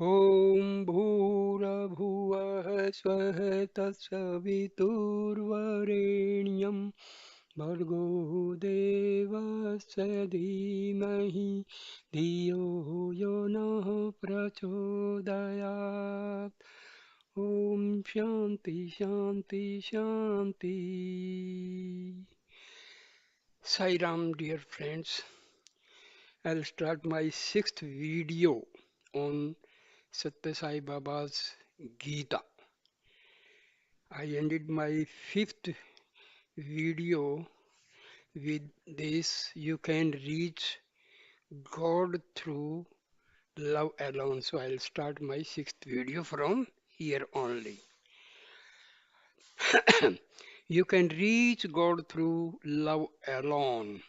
ॐ भूर्भुवः स्वः तत्सवितुर्वरेण्यं भर्गो देवस्य धीमहि धियो यो नः प्रचोदयात् ॐ शान्ति शान्ति शान्ति Sai Ram, dear friends, I'll start my sixth video on Satya Sai Baba's Gita. I ended my fifth video with this: you can reach God through love alone. So I'll start my sixth video from here only. You can reach God through love alone.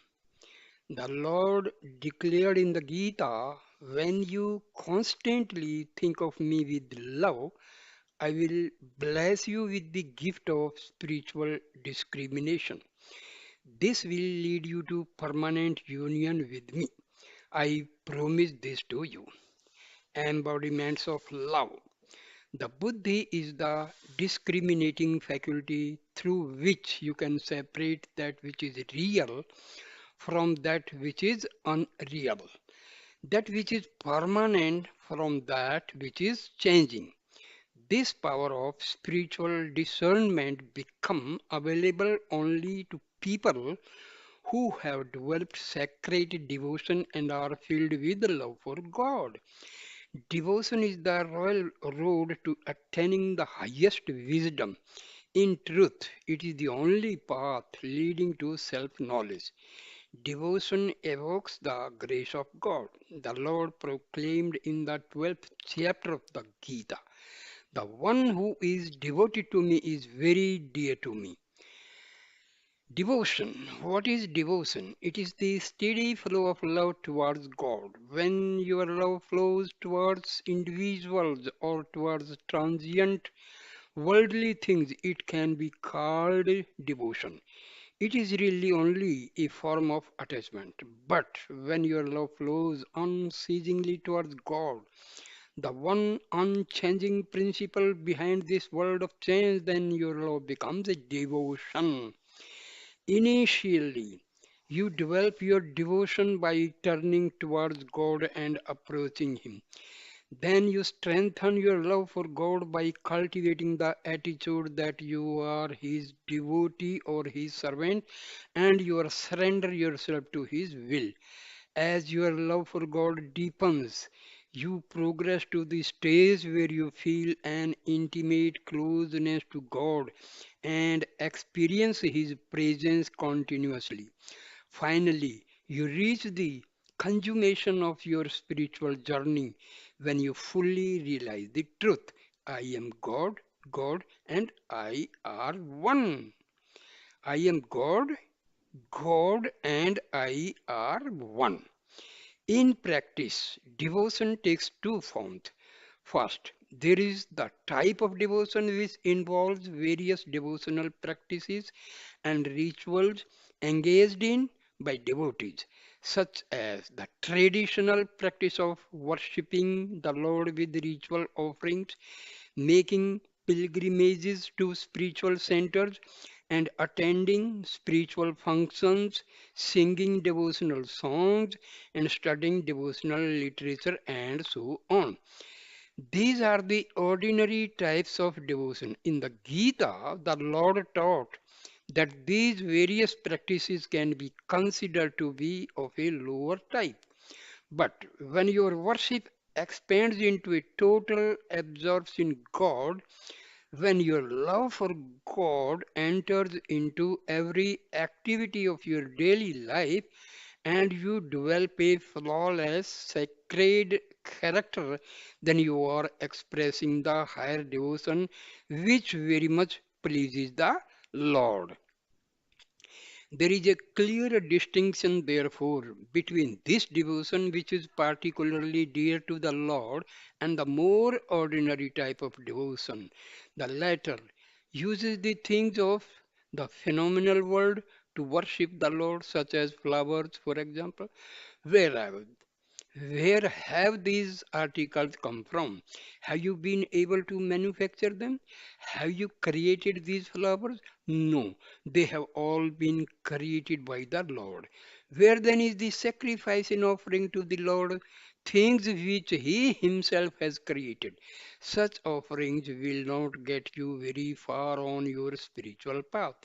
The Lord declared in the Gita, when you constantly think of me with love, I will bless you with the gift of spiritual discrimination. This will lead you to permanent union with me. I promise this to you. Embodiments of love. The buddhi is the discriminating faculty through which you can separate that which is real from that which is unreal, that which is permanent from that which is changing. This power of spiritual discernment become available only to people who have developed sacred devotion and are filled with love for God. Devotion is the royal road to attaining the highest wisdom. In truth, it is the only path leading to self-knowledge. Devotion evokes the grace of God. The Lord proclaimed in the 12th chapter of the Gita, the one who is devoted to me is very dear to me. Devotion. What is devotion? It is the steady flow of love towards God. When your love flows towards individuals or towards transient worldly things, it can be called devotion. It is really only a form of attachment. But when your love flows unceasingly towards God, the one unchanging principle behind this world of change, then your love becomes a devotion. Initially, you develop your devotion by turning towards God and approaching Him. Then you strengthen your love for God by cultivating the attitude that you are His devotee or His servant and you are surrender yourself to His will. As your love for God deepens, you progress to the stage where you feel an intimate closeness to God and experience His presence continuously. Finally, you reach the consummation of your spiritual journey when you fully realize the truth: I am God, God, and I are one. I am God, God, and I are one. In practice, devotion takes two forms. First, there is the type of devotion which involves various devotional practices and rituals engaged in by devotees, such as the traditional practice of worshipping the Lord with ritual offerings, making pilgrimages to spiritual centers, and attending spiritual functions, singing devotional songs, and studying devotional literature, and so on. These are the ordinary types of devotion. In the Gita, the Lord taught that these various practices can be considered to be of a lower type. But when your worship expands into a total absorption in God, when your love for God enters into every activity of your daily life, and you develop a flawless, sacred character, then you are expressing the higher devotion which very much pleases the Lord. There is a clear distinction, therefore, between this devotion, which is particularly dear to the Lord, and the more ordinary type of devotion. The latter uses the things of the phenomenal world to worship the Lord, such as flowers, for example, whereas, Where have these articles come from? Have you been able to manufacture them? Have you created these flowers? No, they have all been created by the Lord. Where then is the sacrifice in offering to the Lord things which He Himself has created? Such offerings will not get you very far on your spiritual path.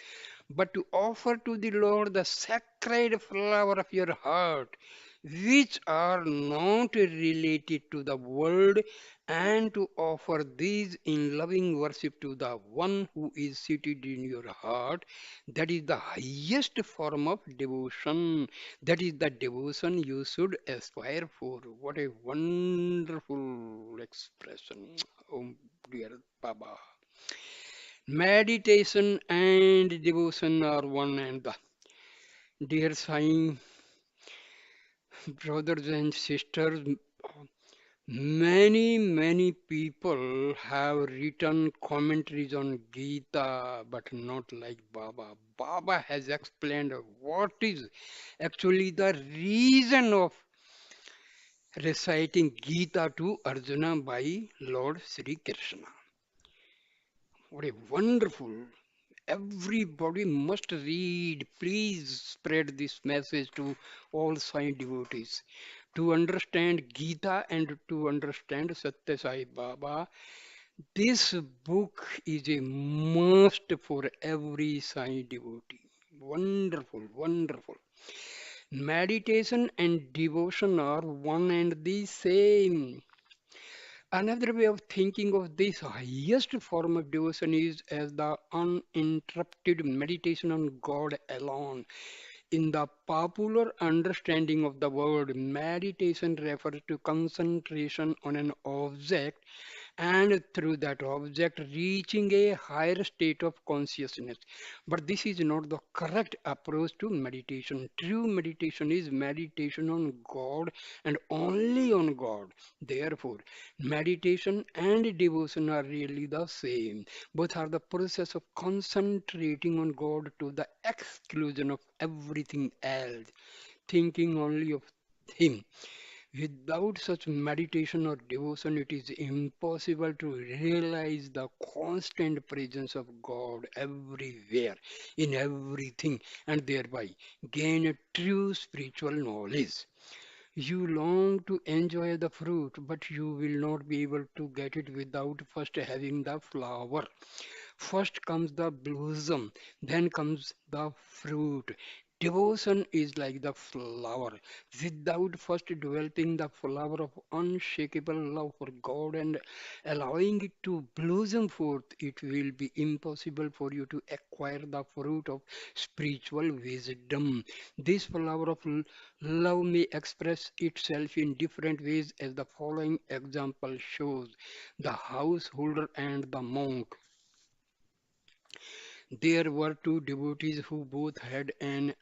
But to offer to the Lord the sacred flower of your heart, which are not related to the world, and to offer these in loving worship to the one who is seated in your heart, that is the highest form of devotion. That is the devotion you should aspire for. What a wonderful expression. Oh dear Baba. Meditation and devotion are one and the dear Sai brothers and sisters. Many people have written commentaries on Gita, but not like Baba. Baba has explained what is actually the reason of reciting Gita to Arjuna by Lord Sri Krishna. What a wonderful! Everybody must read. Please spread this message to all Sai devotees. To understand Gita and to understand Satya Sai Baba, this book is a must for every Sai devotee. Wonderful, wonderful. Meditation and devotion are one and the same. Another way of thinking of this highest form of devotion is as the uninterrupted meditation on God alone. In the popular understanding of the word, meditation refers to concentration on an object and through that object reaching a higher state of consciousness. But this is not the correct approach to meditation. True meditation is meditation on God and only on God. Therefore, meditation and devotion are really the same. Both are the process of concentrating on God to the exclusion of everything else, thinking only of Him. Without such meditation or devotion, it is impossible to realize the constant presence of God everywhere, in everything, and thereby gain a true spiritual knowledge. You long to enjoy the fruit, but you will not be able to get it without first having the flower. First comes the blossom, then comes the fruit. Devotion is like the flower. Without first developing the flower of unshakable love for God and allowing it to blossom forth, it will be impossible for you to acquire the fruit of spiritual wisdom. This flower of love may express itself in different ways, as the following example shows: the householder and the monk. There were two devotees who both had an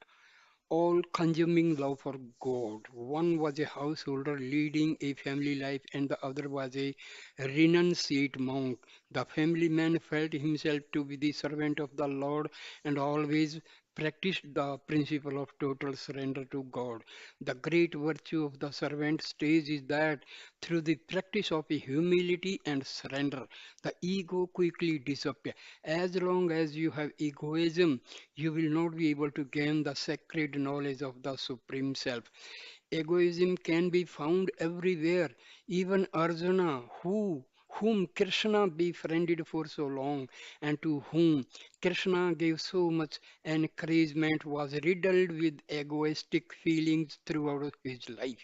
all consuming love for God. One was a householder leading a family life, and the other was a renunciate monk. The family man felt himself to be the servant of the Lord and always practiced the principle of total surrender to God. The great virtue of the servant stage is that through the practice of humility and surrender, the ego quickly disappears. As long as you have egoism, you will not be able to gain the sacred knowledge of the Supreme Self. Egoism can be found everywhere. Even Arjuna, whom Krishna befriended for so long and to whom Krishna gave so much encouragement, was riddled with egoistic feelings throughout his life.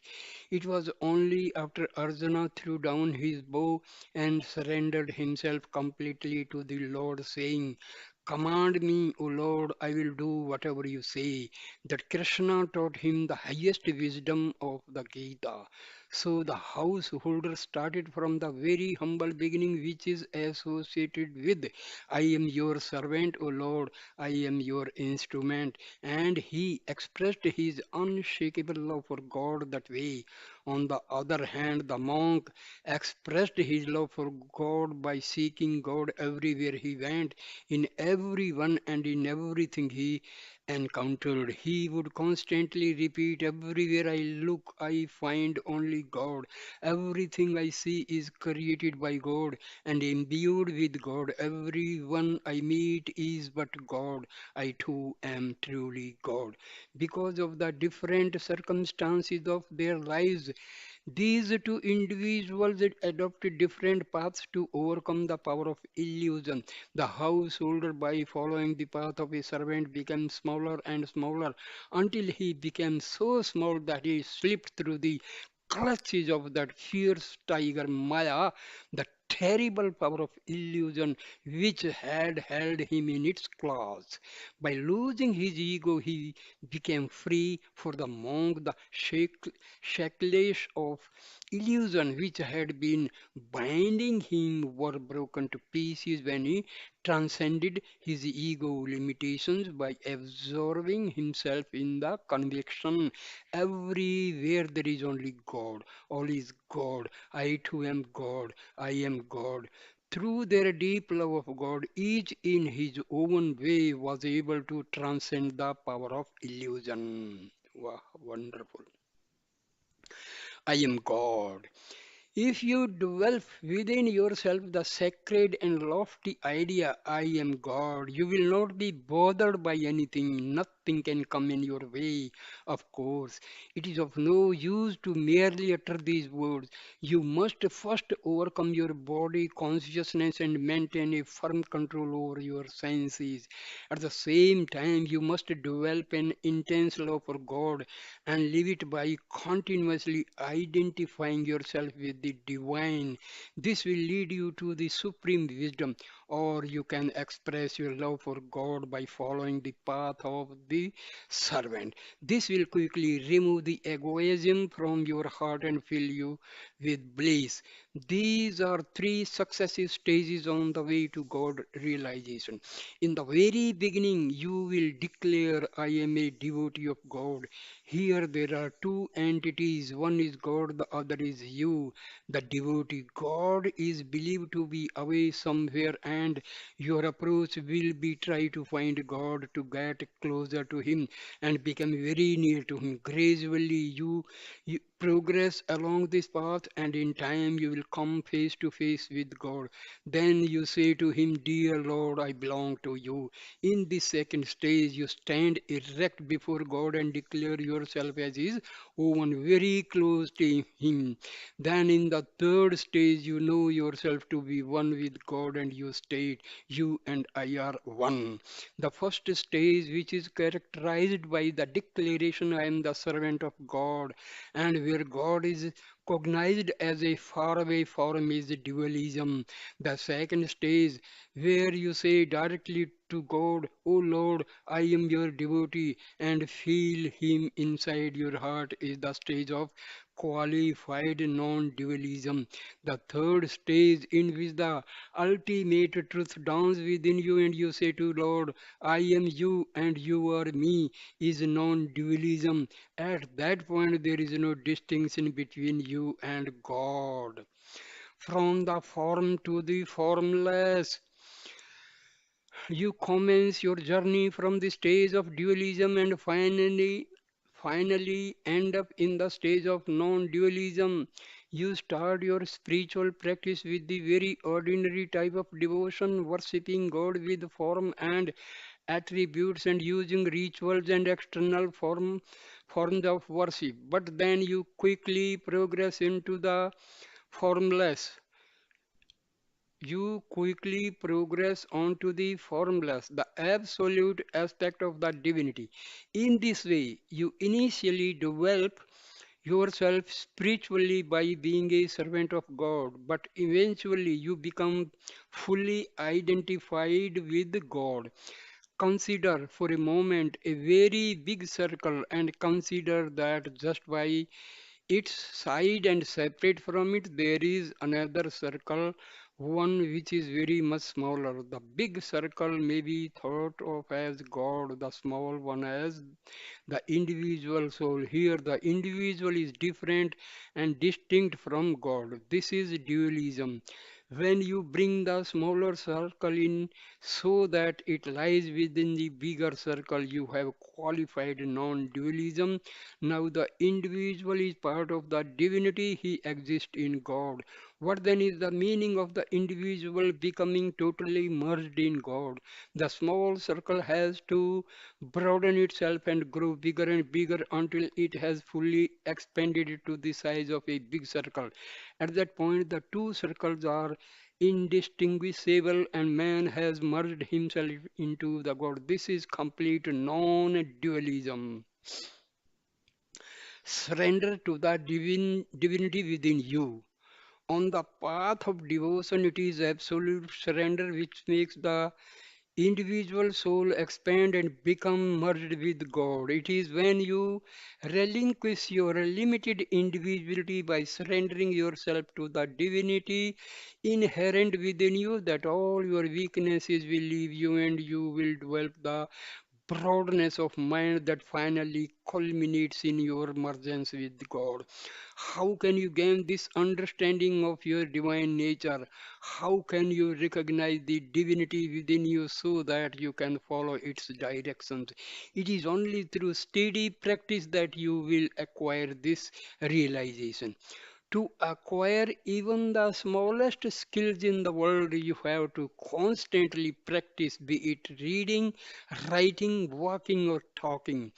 It was only after Arjuna threw down his bow and surrendered himself completely to the Lord, saying, "Command me, O Lord, I will do whatever you say," that Krishna taught him the highest wisdom of the Gita. So the householder started from the very humble beginning, which is associated with, "I am your servant, O Lord, I am your instrument," and he expressed his unshakable love for God that way. On the other hand, the monk expressed his love for God by seeking God everywhere he went, in everyone and in everything he encountered. He would constantly repeat, everywhere I look, I find only God. Everything I see is created by God and imbued with God. Everyone I meet is but God. I too am truly God. Because of the different circumstances of their lives, these two individuals adopted different paths to overcome the power of illusion. The householder, by following the path of a servant, became smaller and smaller until he became so small that he slipped through the clutches of that fierce tiger Maya, the terrible power of illusion which had held him in its claws. By losing his ego, he became free. For the monk, the shackles of illusion which had been binding him were broken to pieces when he transcended his ego limitations by absorbing himself in the conviction, everywhere there is only God, all is God, I too am God, I am God. Through their deep love of God, each in his own way was able to transcend the power of illusion. Wow, wonderful. I am God. If you develop within yourself the sacred and lofty idea, I am God, you will not be bothered by anything. Nothing can come in your way. Of course, it is of no use to merely utter these words. You must first overcome your body consciousness and maintain a firm control over your senses. At the same time, you must develop an intense love for God and live it by continuously identifying yourself with the divine. This will lead you to the supreme wisdom, or you can express your love for God by following the path of the servant. This will quickly remove the egoism from your heart and fill you with bliss. These are three successive stages on the way to God realization. In the very beginning, you will declare, I am a devotee of God. Here there are two entities, one is God, the other is you. The devotee God is believed to be away somewhere, and your approach will be try to find God to get closer to Him and become very near to Him. Gradually, you progress along this path, and in time you will come face to face with God. Then you say to Him, dear Lord, I belong to you. In this second stage, you stand erect before God and declare yourself as His own, very close to Him. Then in the third stage, you know yourself to be one with God and you state, you and I are one. The first stage, which is characterized by the declaration, I am the servant of God, and where God is cognized as a faraway form, is dualism. The second stage, where you say directly to God, O Lord, I am your devotee, and feel Him inside your heart, is the stage of qualified non-dualism. The third stage, in which the ultimate truth dawns within you and you say to Lord, I am you and you are me, is non-dualism. At that point, there is no distinction between you and God. From the form to the formless, you commence your journey from the stage of dualism and finally end up in the stage of non-dualism. You start your spiritual practice with the very ordinary type of devotion, worshipping God with form and attributes and using rituals and external forms of worship. But then you quickly progress into the formless. You quickly progress onto the formless, the absolute aspect of the divinity. In this way, you initially develop yourself spiritually by being a servant of God, but eventually you become fully identified with God. Consider for a moment a very big circle and consider that just by its side and separate from it there is another circle, one which is very much smaller. The big circle may be thought of as God, the small one as the individual soul. Here the individual is different and distinct from God. This is dualism. When you bring the smaller circle in so that it lies within the bigger circle, you have qualified non-dualism. Now the individual is part of the divinity, he exists in God. What then is the meaning of the individual becoming totally merged in God? The small circle has to broaden itself and grow bigger and bigger until it has fully expanded to the size of a big circle. At that point, the two circles are indistinguishable and man has merged himself into the God. This is complete non-dualism. Surrender to the divinity within you. On the path of devotion, it is absolute surrender which makes the individual soul expand and become merged with God. It is when you relinquish your limited individuality by surrendering yourself to the divinity inherent within you that all your weaknesses will leave you and you will develop the broadness of mind that finally culminates in your emergence with God. How can you gain this understanding of your divine nature? How can you recognize the divinity within you so that you can follow its directions? It is only through steady practice that you will acquire this realization. To acquire even the smallest skills in the world, you have to constantly practice, be it reading, writing, walking, or talking.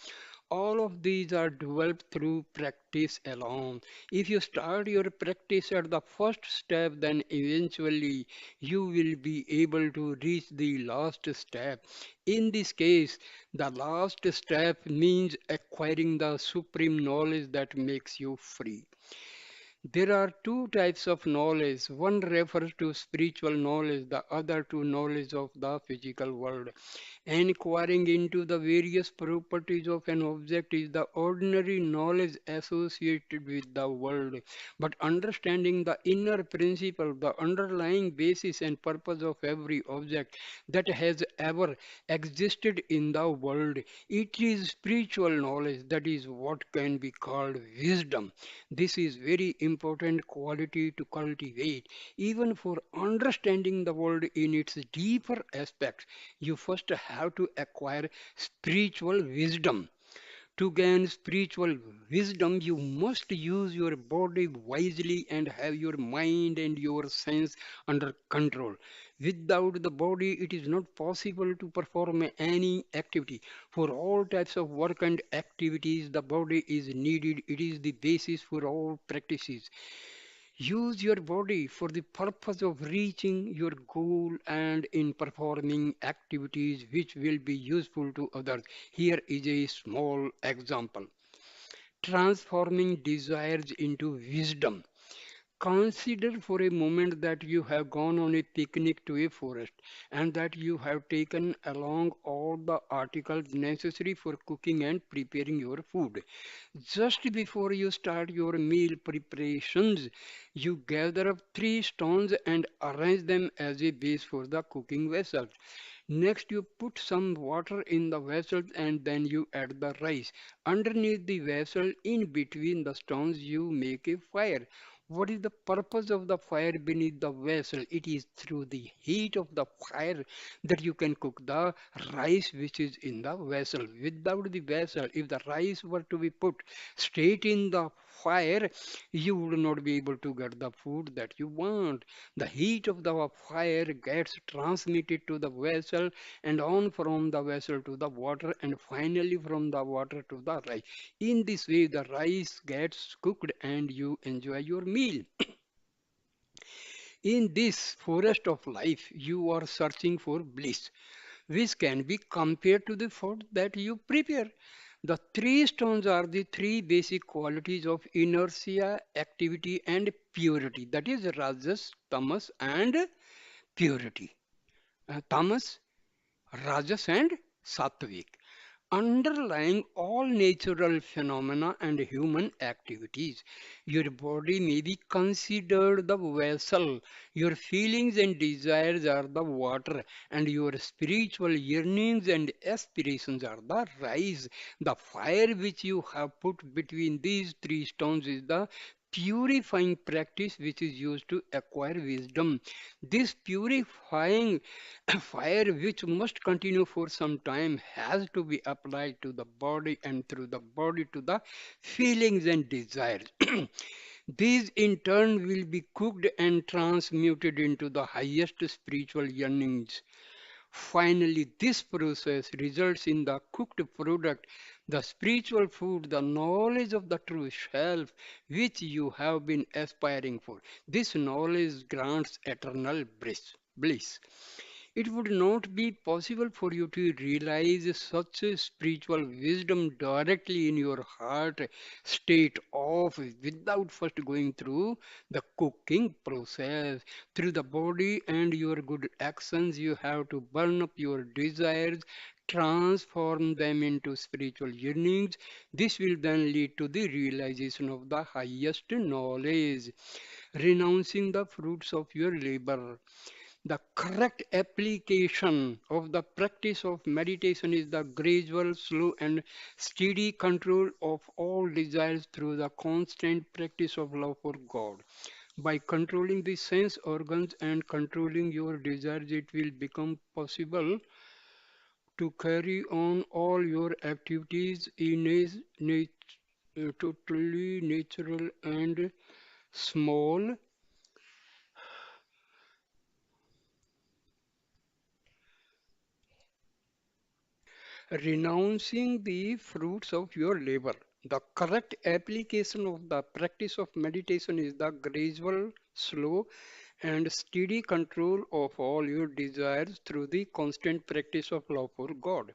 All of these are developed through practice alone. If you start your practice at the first step, then eventually you will be able to reach the last step. In this case, the last step means acquiring the supreme knowledge that makes you free. There are two types of knowledge. One refers to spiritual knowledge, the other to knowledge of the physical world. Inquiring into the various properties of an object is the ordinary knowledge associated with the world. But understanding the inner principle, the underlying basis and purpose of every object that has ever existed in the world, it is spiritual knowledge that is what can be called wisdom. This is very important quality to cultivate. Even for understanding the world in its deeper aspects, you first have to acquire spiritual wisdom. To gain spiritual wisdom, you must use your body wisely and have your mind and your sense under control. Without the body, it is not possible to perform any activity. For all types of work and activities, the body is needed. It is the basis for all practices. Use your body for the purpose of reaching your goal and in performing activities which will be useful to others. Here is a small example. Transforming desires into wisdom. Consider for a moment that you have gone on a picnic to a forest and that you have taken along all the articles necessary for cooking and preparing your food. Just before you start your meal preparations, you gather up three stones and arrange them as a base for the cooking vessel. Next, you put some water in the vessel and then you add the rice. Underneath the vessel, in between the stones, you make a fire. What is the purpose of the fire beneath the vessel? It is through the heat of the fire that you can cook the rice which is in the vessel. Without the vessel, if the rice were to be put straight in the fire, you would not be able to get the food that you want. The heat of the fire gets transmitted to the vessel and on from the vessel to the water and finally from the water to the rice. In this way, the rice gets cooked and you enjoy your meal. In this forest of life, you are searching for bliss, which can be compared to the food that you prepare. The three stones are the three basic qualities of inertia, activity, and purity. That is rajas, tamas, and purity. Tamas, rajas, and sattvic. Underlying all natural phenomena and human activities. Your body may be considered the vessel, your feelings and desires are the water, and your spiritual yearnings and aspirations are the rice. The fire which you have put between these three stones is the purifying practice which is used to acquire wisdom. This purifying fire, which must continue for some time, has to be applied to the body and through the body to the feelings and desires. These in turn will be cooked and transmuted into the highest spiritual yearnings. Finally, this process results in the cooked product, the spiritual food, the knowledge of the true self, which you have been aspiring for. This knowledge grants eternal bliss. It would not be possible for you to realize such a spiritual wisdom directly in your heart state of without first going through the cooking process. Through the body and your good actions, you have to burn up your desires, transform them into spiritual yearnings. This will then lead to the realization of the highest knowledge, renouncing the fruits of your labor. The correct application of the practice of meditation is the gradual, slow, and steady control of all desires through the constant practice of love for God. By controlling the sense organs and controlling your desires, it will become possible to carry on all your activities in a totally natural and small. Renouncing the fruits of your labor. The correct application of the practice of meditation is the gradual, slow, and steady control of all your desires through the constant practice of love for God.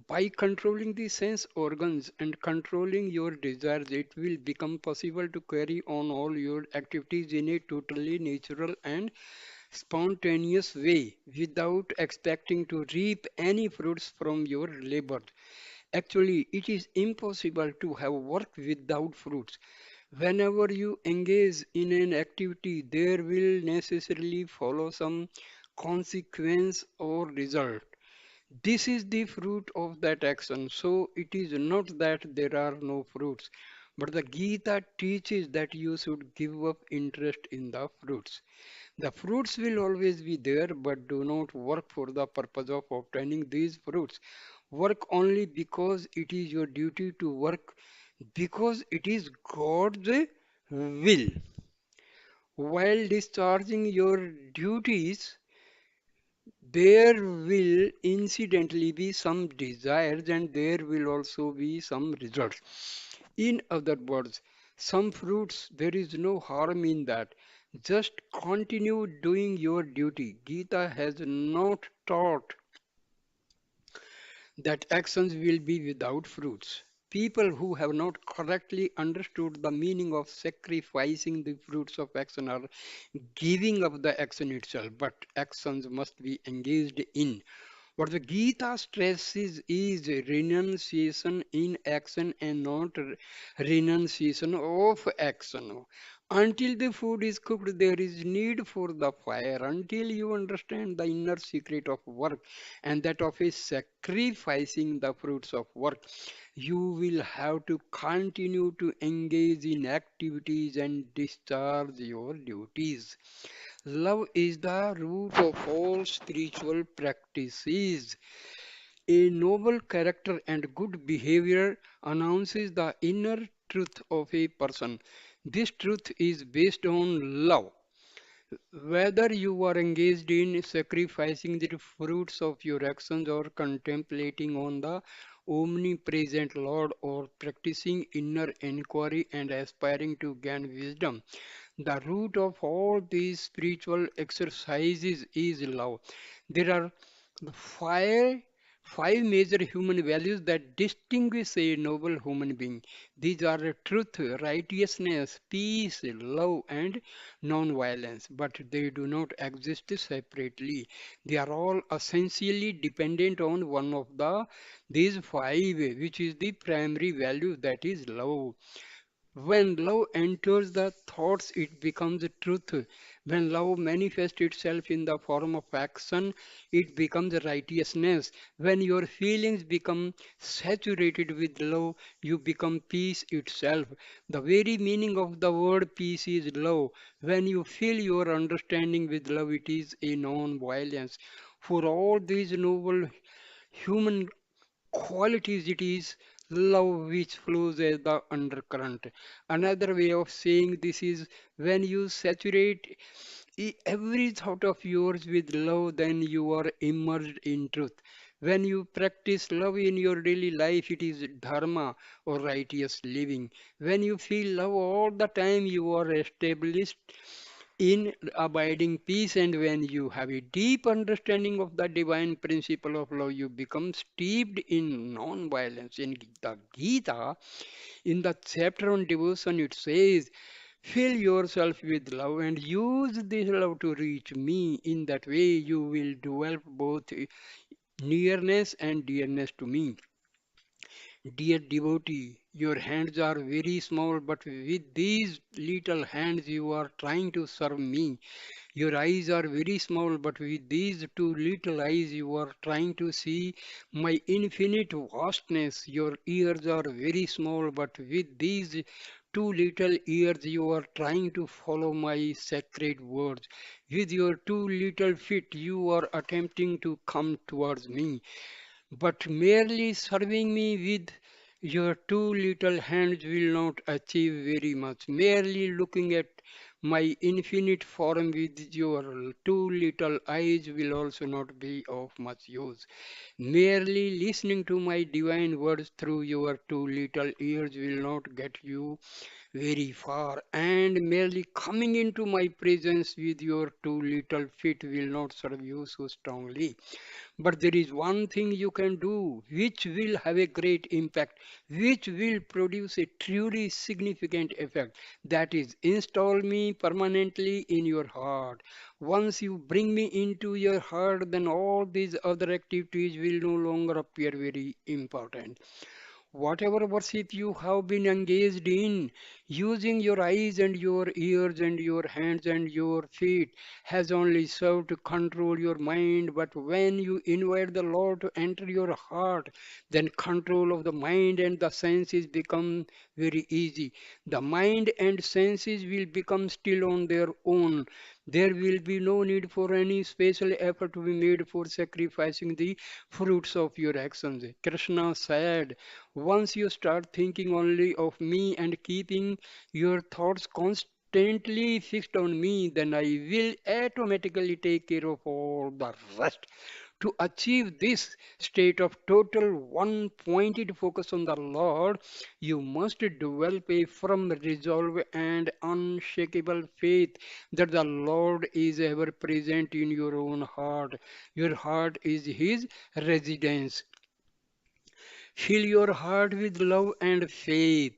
By controlling the sense organs and controlling your desires, it will become possible to carry on all your activities in a totally natural and spontaneous way without expecting to reap any fruits from your labor. Actually, it is impossible to have work without fruits. Whenever you engage in an activity, there will necessarily follow some consequence or result. This is the fruit of that action. So it is not that there are no fruits, but the Gita teaches that you should give up interest in the fruits. The fruits will always be there, but do not work for the purpose of obtaining these fruits. Work only because it is your duty to work, because it is God's will. While discharging your duties, there will incidentally be some desires and there will also be some results. In other words, some fruits, there is no harm in that. Just continue doing your duty. Gita has not taught that actions will be without fruits. People who have not correctly understood the meaning of sacrificing the fruits of action are giving up the action itself, but actions must be engaged in. What the Gita stresses is renunciation in action and not renunciation of action. Until the food is cooked, there is need for the fire. Until you understand the inner secret of work and that of a sacrificing the fruits of work, you will have to continue to engage in activities and discharge your duties. Love is the root of all spiritual practices. A noble character and good behavior announces the inner truth of a person. This truth is based on love. Whether you are engaged in sacrificing the fruits of your actions or contemplating on the omnipresent Lord or practicing inner inquiry and aspiring to gain wisdom, the root of all these spiritual exercises is love. There are five, five major human values that distinguish a noble human being. These are truth, righteousness, peace, love, and non-violence. But they do not exist separately. They are all essentially dependent on one of these five, which is the primary value, that is love. When love enters the thoughts, it becomes truth. When love manifests itself in the form of action, it becomes righteousness. When your feelings become saturated with love, you become peace itself. The very meaning of the word peace is love. When you fill your understanding with love, it is a non-violence. For all these noble human qualities, it is love which flows as the undercurrent. Another way of saying this is when you saturate every thought of yours with love, then you are immersed in truth. When you practice love in your daily life, it is dharma or righteous living. When you feel love all the time, you are established in abiding peace, and when you have a deep understanding of the divine principle of love, you become steeped in non-violence. In the Gita, in the chapter on devotion, it says, fill yourself with love and use this love to reach me. In that way, you will develop both nearness and dearness to me. Dear devotee, your hands are very small, but with these little hands you are trying to serve me. Your eyes are very small, but with these two little eyes you are trying to see my infinite vastness. Your ears are very small, but with these two little ears you are trying to follow my sacred words. With your two little feet you are attempting to come towards me. But merely serving me with your two little hands will not achieve very much. Merely looking at my infinite form with your two little eyes will also not be of much use. Merely listening to my divine words through your two little ears will not get you very far, and merely coming into my presence with your two little feet will not serve you so strongly. But there is one thing you can do which will have a great impact, which will produce a truly significant effect. That is, install me permanently in your heart. Once you bring me into your heart, then all these other activities will no longer appear very important. Whatever worship you have been engaged in, using your eyes and your ears and your hands and your feet, has only served to control your mind. But when you invite the Lord to enter your heart, then control of the mind and the senses become very easy. The mind and senses will become still on their own. There will be no need for any special effort to be made for sacrificing the fruits of your actions. Krishna said, once you start thinking only of me and keeping your thoughts constantly fixed on me, then I will automatically take care of all the rest. To achieve this state of total one pointed focus on the Lord, you must develop a firm resolve and unshakable faith that the Lord is ever present in your own heart. Your heart is His residence. Fill your heart with love and faith.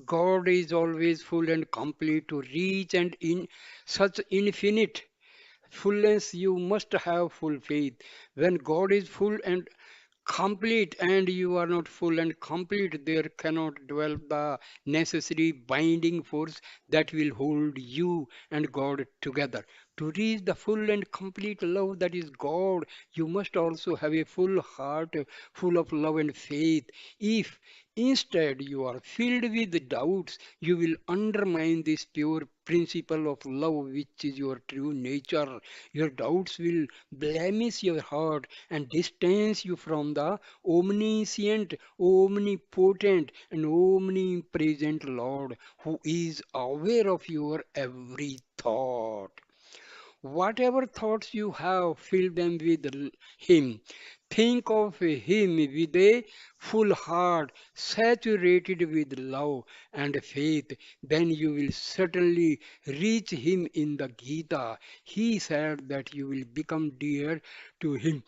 God is always full and complete. To reach and in such infinite fullness, you must have full faith. When God is full and complete and you are not full and complete, there cannot dwell the necessary binding force that will hold you and God together. To reach the full and complete love that is God, you must also have a full heart full of love and faith. If instead you are filled with doubts, you will undermine this pure principle of love, which is your true nature. Your doubts will blemish your heart and distance you from the omniscient, omnipotent, and omnipresent Lord who is aware of your every thought. Whatever thoughts you have, fill them with Him. Think of Him with a full heart, saturated with love and faith. Then you will certainly reach Him in the Gita. He said that you will become dear to Him.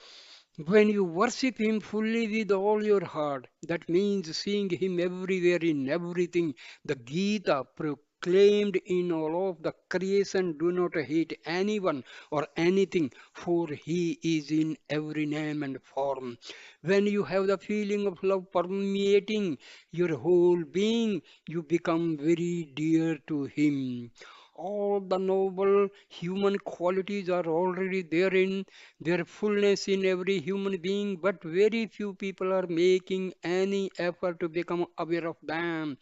When you worship Him fully with all your heart, that means seeing Him everywhere in everything. The Gita proclaimed in all of the creation, do not hate anyone or anything, for He is in every name and form. When you have the feeling of love permeating your whole being, you become very dear to Him. All the noble human qualities are already there in their fullness in every human being, but very few people are making any effort to become aware of them.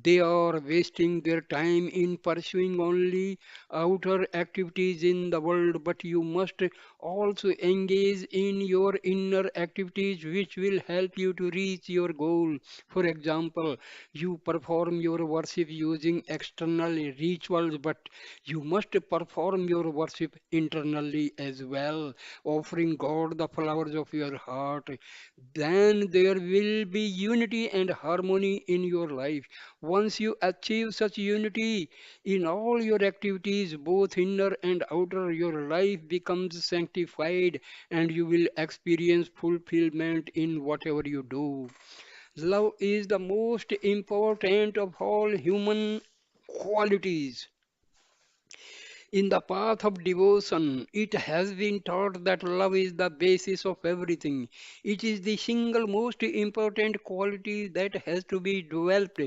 They are wasting their time in pursuing only outer activities in the world, but you must also engage in your inner activities which will help you to reach your goal. For example, you perform your worship using external rituals, but you must perform your worship internally as well, offering God the flowers of your heart. Then there will be unity and harmony in your life. Once you achieve such unity in all your activities, both inner and outer, your life becomes sanctified and you will experience fulfillment in whatever you do. Love is the most important of all human qualities. In the path of devotion, it has been taught that love is the basis of everything. It is the single most important quality that has to be developed.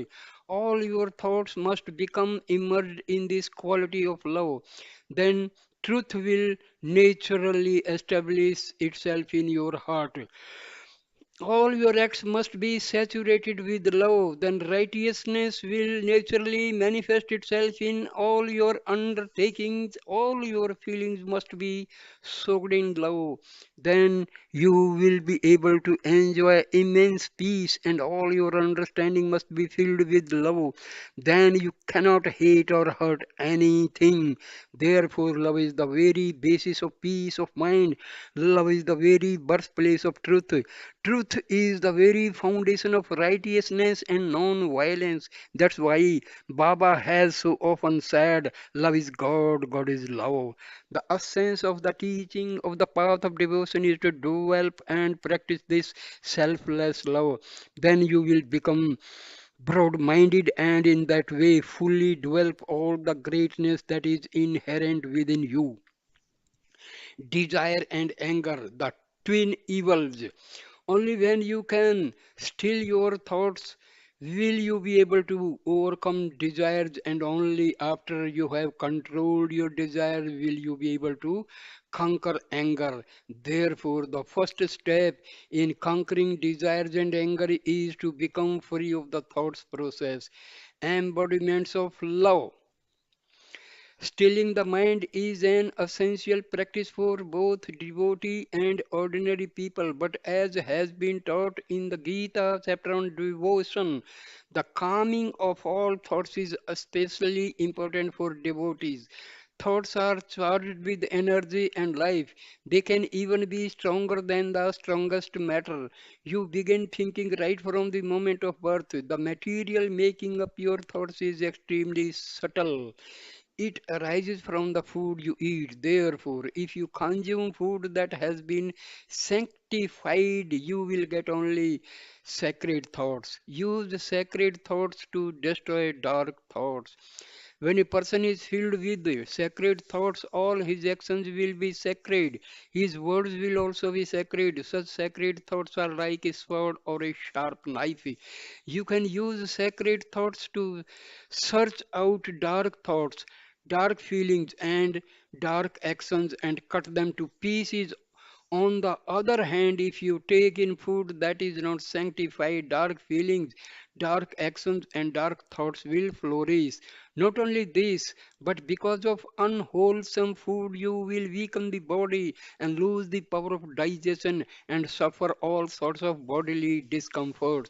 All your thoughts must become immersed in this quality of love. Then truth will naturally establish itself in your heart. All your acts must be saturated with love, then righteousness will naturally manifest itself in all your undertakings. All your feelings must be soaked in love. Then you will be able to enjoy immense peace, and all your understanding must be filled with love. Then you cannot hate or hurt anything. Therefore, love is the very basis of peace of mind. Love is the very birthplace of truth. Truth is the very foundation of righteousness and non-violence. That's why Baba has so often said, love is God, God is love. The essence of the teaching of the path of devotion is to develop and practice this selfless love. Then you will become broad-minded and in that way fully develop all the greatness that is inherent within you. Desire and anger, the twin evils. Only when you can still your thoughts will you be able to overcome desires, and only after you have controlled your desire will you be able to conquer anger. Therefore, the first step in conquering desires and anger is to become free of the thoughts process. Embodiments of love. Stilling the mind is an essential practice for both devotee and ordinary people, but as has been taught in the Gita chapter on devotion, the calming of all thoughts is especially important for devotees. Thoughts are charged with energy and life. They can even be stronger than the strongest matter. You begin thinking right from the moment of birth. The material making up your thoughts is extremely subtle. It arises from the food you eat. Therefore, if you consume food that has been sanctified, you will get only sacred thoughts. Use the sacred thoughts to destroy dark thoughts. When a person is filled with sacred thoughts, all his actions will be sacred. His words will also be sacred. Such sacred thoughts are like a sword or a sharp knife. You can use sacred thoughts to search out dark thoughts, dark feelings, and dark actions and cut them to pieces. On the other hand, if you take in food that is not sanctified, dark feelings, dark actions, and dark thoughts will flourish. Not only this, but because of unwholesome food, you will weaken the body and lose the power of digestion and suffer all sorts of bodily discomforts.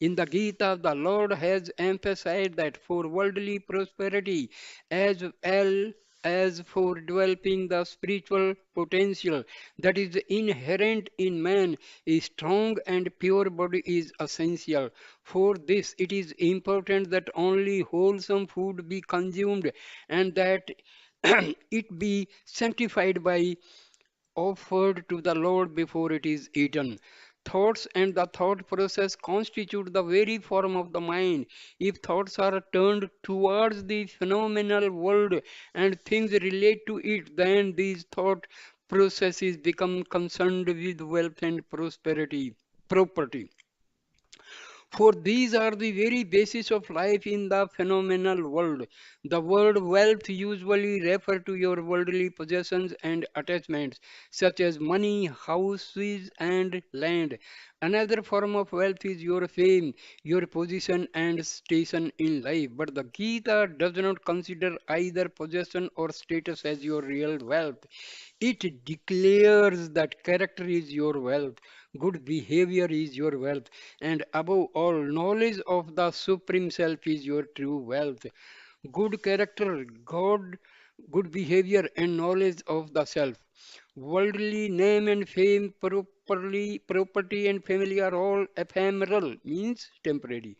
In the Gita, the Lord has emphasized that for worldly prosperity as well as for developing the spiritual potential that is inherent in man, a strong and pure body is essential. For this, it is important that only wholesome food be consumed and that it be sanctified by offered to the Lord before it is eaten. Thoughts and the thought process constitute the very form of the mind. If thoughts are turned towards the phenomenal world and things relate to it, then these thought processes become concerned with wealth and prosperity, property. For these are the very basis of life in the phenomenal world. The word wealth usually refer to your worldly possessions and attachments, such as money, houses, and land. Another form of wealth is your fame, your position and station in life. But the Gita does not consider either possession or status as your real wealth. It declares that character is your wealth, good behavior is your wealth, and above all, knowledge of the Supreme Self is your true wealth. Good character, good behavior, and knowledge of the self. Worldly name and fame, property and family are all ephemeral, means temporary.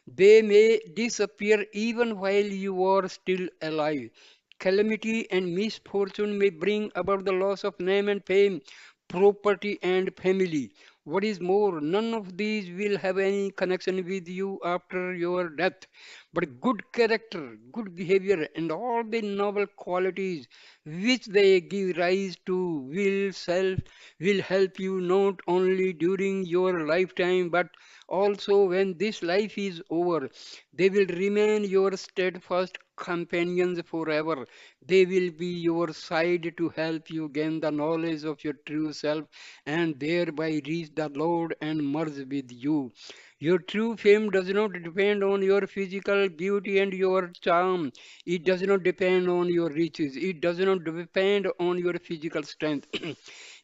They may disappear even while you are still alive. Calamity and misfortune may bring about the loss of name and fame, property and family. What is more, none of these will have any connection with you after your death. But good character, good behavior, and all the noble qualities which they give rise to will help you not only during your lifetime but also when this life is over. They will remain your steadfast companions forever. They will be your side to help you gain the knowledge of your true self and thereby reach the Lord and merge with you. Your true fame does not depend on your physical beauty and your charm. It does not depend on your riches. It does not depend on your physical strength.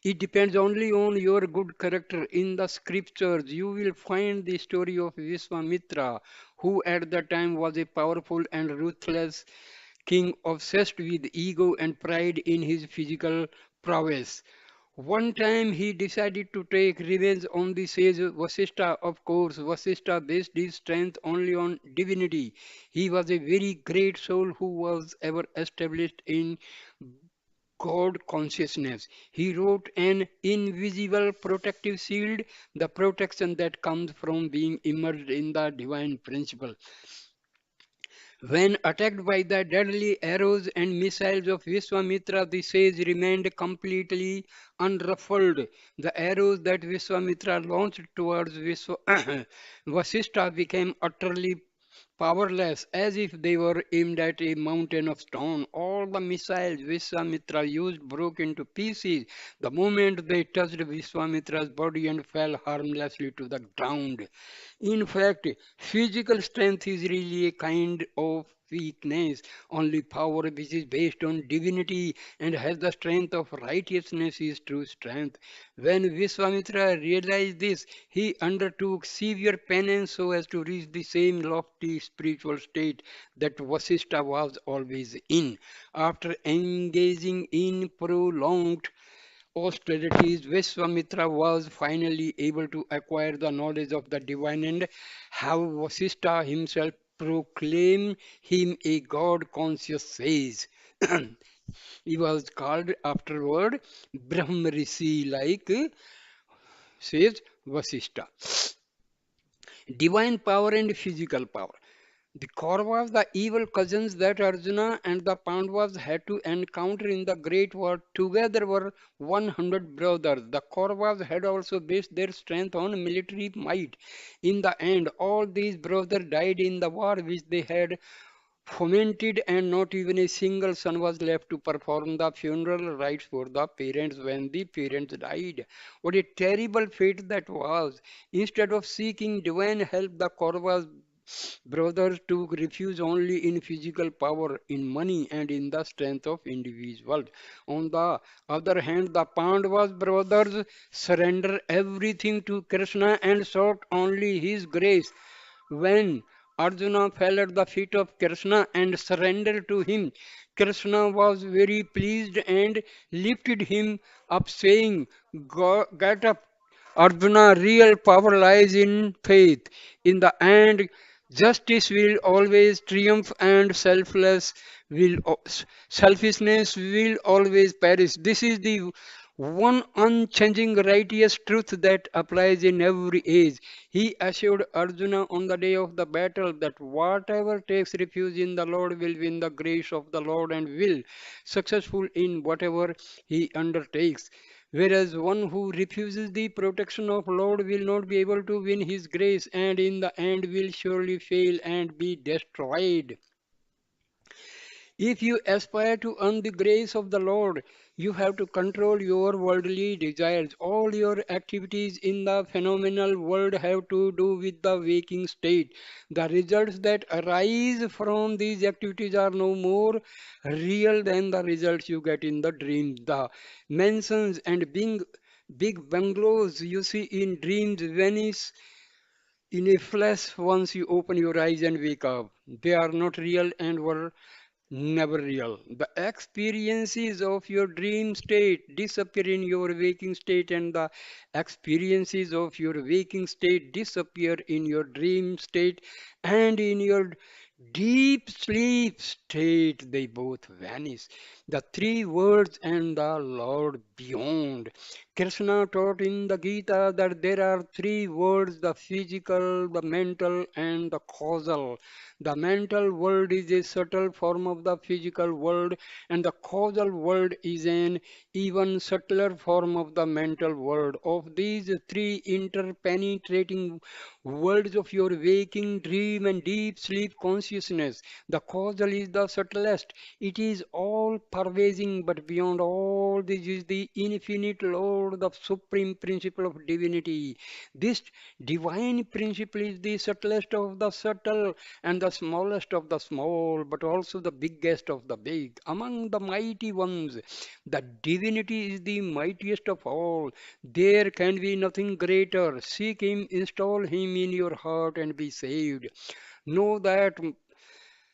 It depends only on your good character. In the scriptures, you will find the story of Vishwamitra, who at the time was a powerful and ruthless king obsessed with ego and pride in his physical prowess. One time he decided to take revenge on the sage Vasishtha. Of course, Vasishtha based his strength only on divinity. He was a very great soul who was ever established in God consciousness. He wrote an invisible protective shield, the protection that comes from being immersed in the divine principle. When attacked by the deadly arrows and missiles of Vishwamitra, the sage remained completely unruffled. The arrows that Vishwamitra launched towards Vasishtha became utterly powerless, as if they were aimed at a mountain of stone. All the missiles Vishwamitra used broke into pieces the moment they touched Vishwamitra's body and fell harmlessly to the ground. In fact, physical strength is really a kind of weakness. Only power which is based on divinity and has the strength of righteousness is true strength. When Vishwamitra realized this, he undertook severe penance so as to reach the same lofty spiritual state that Vasishtha was always in. After engaging in prolonged austerities, Vishwamitra was finally able to acquire the knowledge of the divine and have Vasishtha himself proclaim him a God conscious sage. He was called afterward Brahmarishi, like says Vasishtha. Divine power and physical power. The Kauravas, the evil cousins that Arjuna and the Pandavas had to encounter in the Great War, together were 100 brothers. The Kauravas had also based their strength on military might. In the end, all these brothers died in the war which they had fomented, and not even a single son was left to perform the funeral rites for the parents when the parents died. What a terrible fate that was! Instead of seeking divine help, the Kauravas brothers took refuge only in physical power, in money, and in the strength of individuals. On the other hand, the Pandavas brothers surrendered everything to Krishna and sought only his grace. When Arjuna fell at the feet of Krishna and surrendered to him, Krishna was very pleased and lifted him up, saying, Get up, Arjuna, real power lies in faith. In the end, justice will always triumph and selfishness will always perish. This is the one unchanging righteous truth that applies in every age. He assured Arjuna on the day of the battle that whatever takes refuge in the Lord will win the grace of the Lord and will successful in whatever he undertakes. Whereas one who refuses the protection of Lord will not be able to win his grace and in the end will surely fail and be destroyed. If you aspire to earn the grace of the Lord, you have to control your worldly desires. All your activities in the phenomenal world have to do with the waking state. The results that arise from these activities are no more real than the results you get in the dreams. The mansions and big bungalows you see in dreams vanish in a flash once you open your eyes and wake up. They are not real and were never real. The experiences of your dream state disappear in your waking state, and the experiences of your waking state disappear in your dream state, and in your deep sleep state they both vanish. The three words and the Lord beyond. Krishna taught in the Gita that there are three worlds: the physical, the mental, and the causal. The mental world is a subtle form of the physical world, and the causal world is an even subtler form of the mental world. Of these three interpenetrating worlds of your waking, dream, and deep sleep consciousness, the causal is the subtlest. It is all pervading, but beyond all this is the infinite Lord, the supreme principle of divinity. This divine principle is the subtlest of the subtle and the smallest of the small, but also the biggest of the big. Among the mighty ones, the divinity is the mightiest of all. There can be nothing greater. Seek Him, install Him in your heart, and be saved. Know that.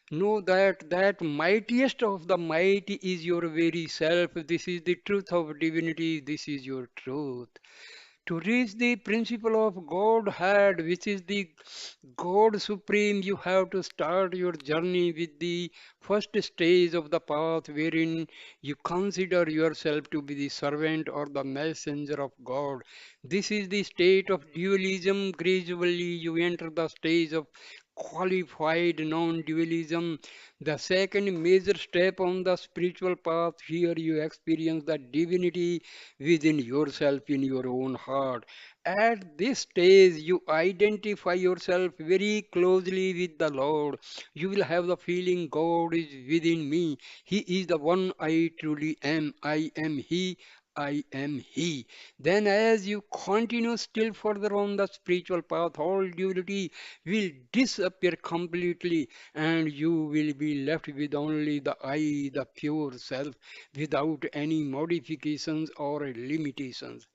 Know that mightiest of the mighty is your very self. This is the truth of divinity. This is your truth. To reach the principle of Godhead, which is the God Supreme, you have to start your journey with the first stage of the path, wherein you consider yourself to be the servant or the messenger of God. This is the state of dualism. Gradually, you enter the stage of qualified non-dualism, the second major step on the spiritual path. Here you experience the divinity within yourself in your own heart. At this stage, you identify yourself very closely with the Lord. You will have the feeling God is within me. He is the one I truly am. I am He. I am He. Then, as you continue still further on the spiritual path, all duality will disappear completely, and you will be left with only the I, the pure self, without any modifications or limitations.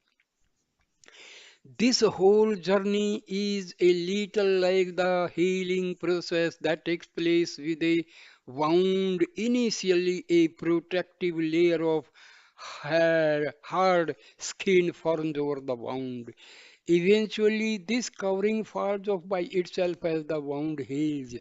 This whole journey is a little like the healing process that takes place with a wound. Initially, a protective layer of hard skin forms over the wound. Eventually, this covering falls off by itself as the wound heals.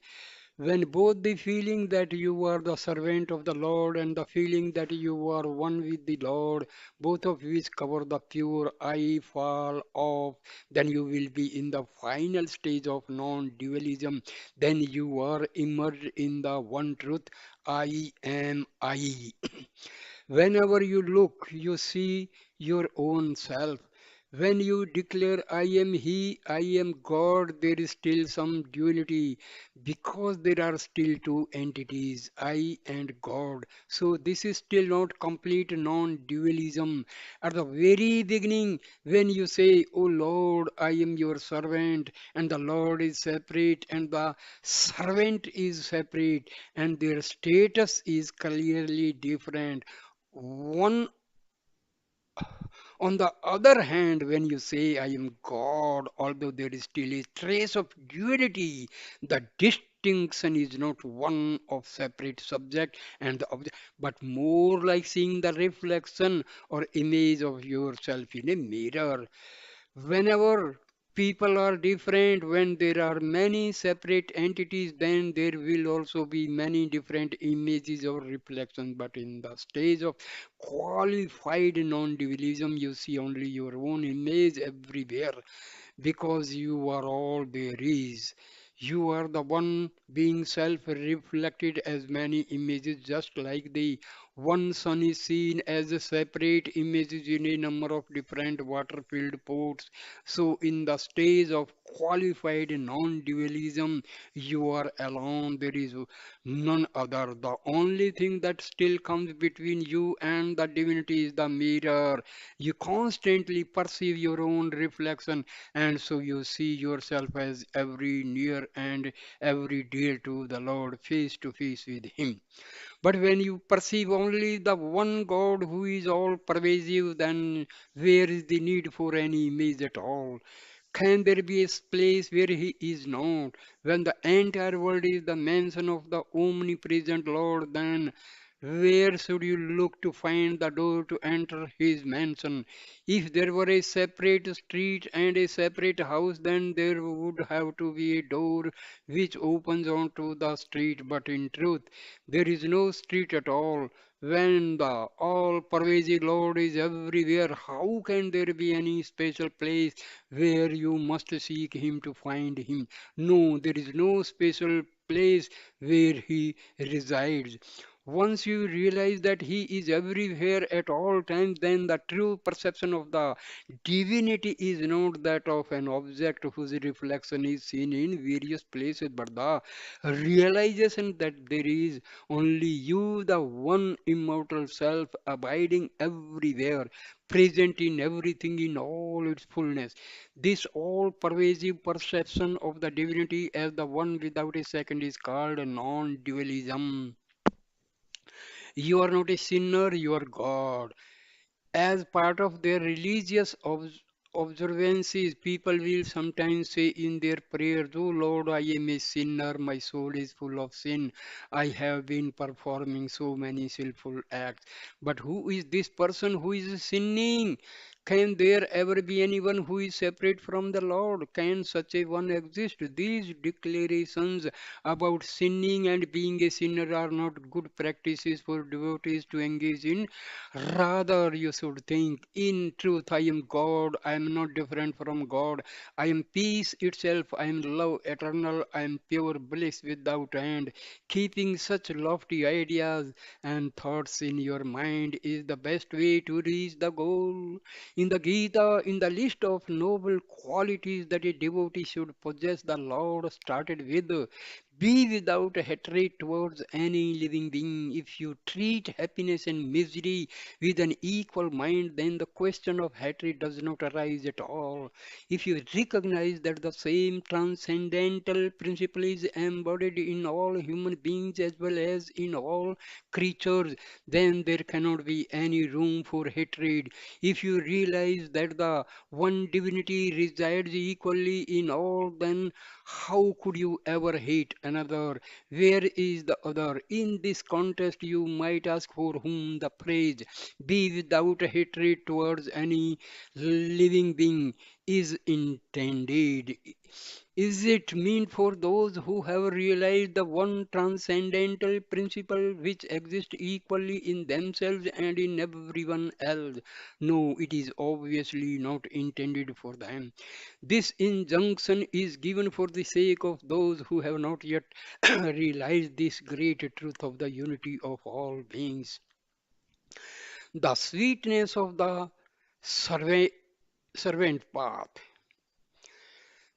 When both the feeling that you are the servant of the Lord and the feeling that you are one with the Lord, both of which cover the pure I, fall off, then you will be in the final stage of non-dualism. Then you are immersed in the one truth, I am I. Whenever you look, you see your own self. When you declare, I am He, I am God, there is still some duality because there are still two entities, I and God. So this is still not complete non-dualism. At the very beginning, when you say, Oh Lord, I am your servant, and the Lord is separate, and the servant is separate, and their status is clearly different. One on the other hand, when you say, I am God, although there is still a trace of duality, the distinction is not one of separate subject and the object, but more like seeing the reflection or image of yourself in a mirror. Whenever people are different, when there are many separate entities, then there will also be many different images or reflections. But in the stage of qualified non-dualism, you see only your own image everywhere because you are all there is. You are the one being self reflected as many images, just like the One sun is seen as a separate images in a number of different water-filled pots. So, in the stage of qualified non-dualism, you are alone. There is none other. The only thing that still comes between you and the divinity is the mirror. You constantly perceive your own reflection, and so you see yourself as every near and every dear to the Lord, face to face with Him. But when you perceive only the one God who is all pervasive, then where is the need for any image at all? Can there be a place where He is not? When the entire world is the mansion of the omnipresent Lord, then where should you look to find the door to enter His mansion? If there were a separate street and a separate house, then there would have to be a door which opens onto the street. But in truth, there is no street at all. When the all pervasive Lord is everywhere, how can there be any special place where you must seek Him to find Him? No, there is no special place where He resides. Once you realize that He is everywhere at all times, then the true perception of the divinity is not that of an object whose reflection is seen in various places, but the realization that there is only you, the one immortal self, abiding everywhere, present in everything in all its fullness. This all pervasive perception of the divinity as the one without a second is called non dualism. You are not a sinner, you are God. As part of their religious observances, people will sometimes say in their prayers, "Oh Lord, I am a sinner, my soul is full of sin. I have been performing so many sinful acts." But who is this person who is sinning? Can there ever be anyone who is separate from the Lord? Can such a one exist? These declarations about sinning and being a sinner are not good practices for devotees to engage in. Rather, you should think, in truth, I am God. I am not different from God. I am peace itself. I am love eternal. I am pure bliss without end. Keeping such lofty ideas and thoughts in your mind is the best way to reach the goal. In the Gita, in the list of noble qualities that a devotee should possess, the Lord started with be without hatred towards any living being. If you treat happiness and misery with an equal mind, then the question of hatred does not arise at all. If you recognize that the same transcendental principle is embodied in all human beings as well as in all creatures, then there cannot be any room for hatred. If you realize that the one divinity resides equally in all, then how could you ever hate another? Where is the other? In this contest, you might ask for whom the praise be without hatred towards any living being is intended. Is it meant for those who have realized the one transcendental principle which exists equally in themselves and in everyone else? No, it is obviously not intended for them. This injunction is given for the sake of those who have not yet realized this great truth of the unity of all beings. The sweetness of the serva- servant path.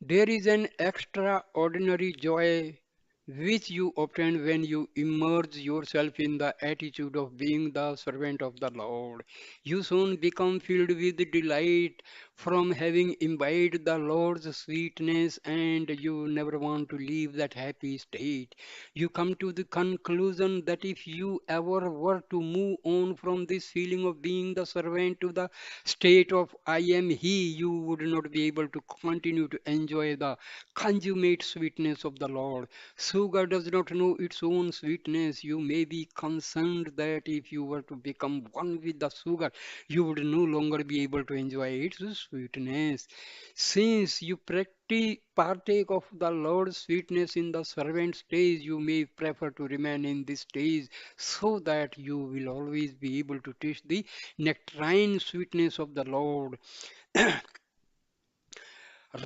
There is an extraordinary joy which you obtain when you immerse yourself in the attitude of being the servant of the Lord. You soon become filled with delight from having imbibed the Lord's sweetness, and you never want to leave that happy state. You come to the conclusion that if you ever were to move on from this feeling of being the servant to the state of I am He, you would not be able to continue to enjoy the consummate sweetness of the Lord. Sugar does not know its own sweetness. You may be concerned that if you were to become one with the sugar, you would no longer be able to enjoy its sweetness. Since you partake of the Lord's sweetness in the servant stage, you may prefer to remain in this stage so that you will always be able to taste the nectarine sweetness of the Lord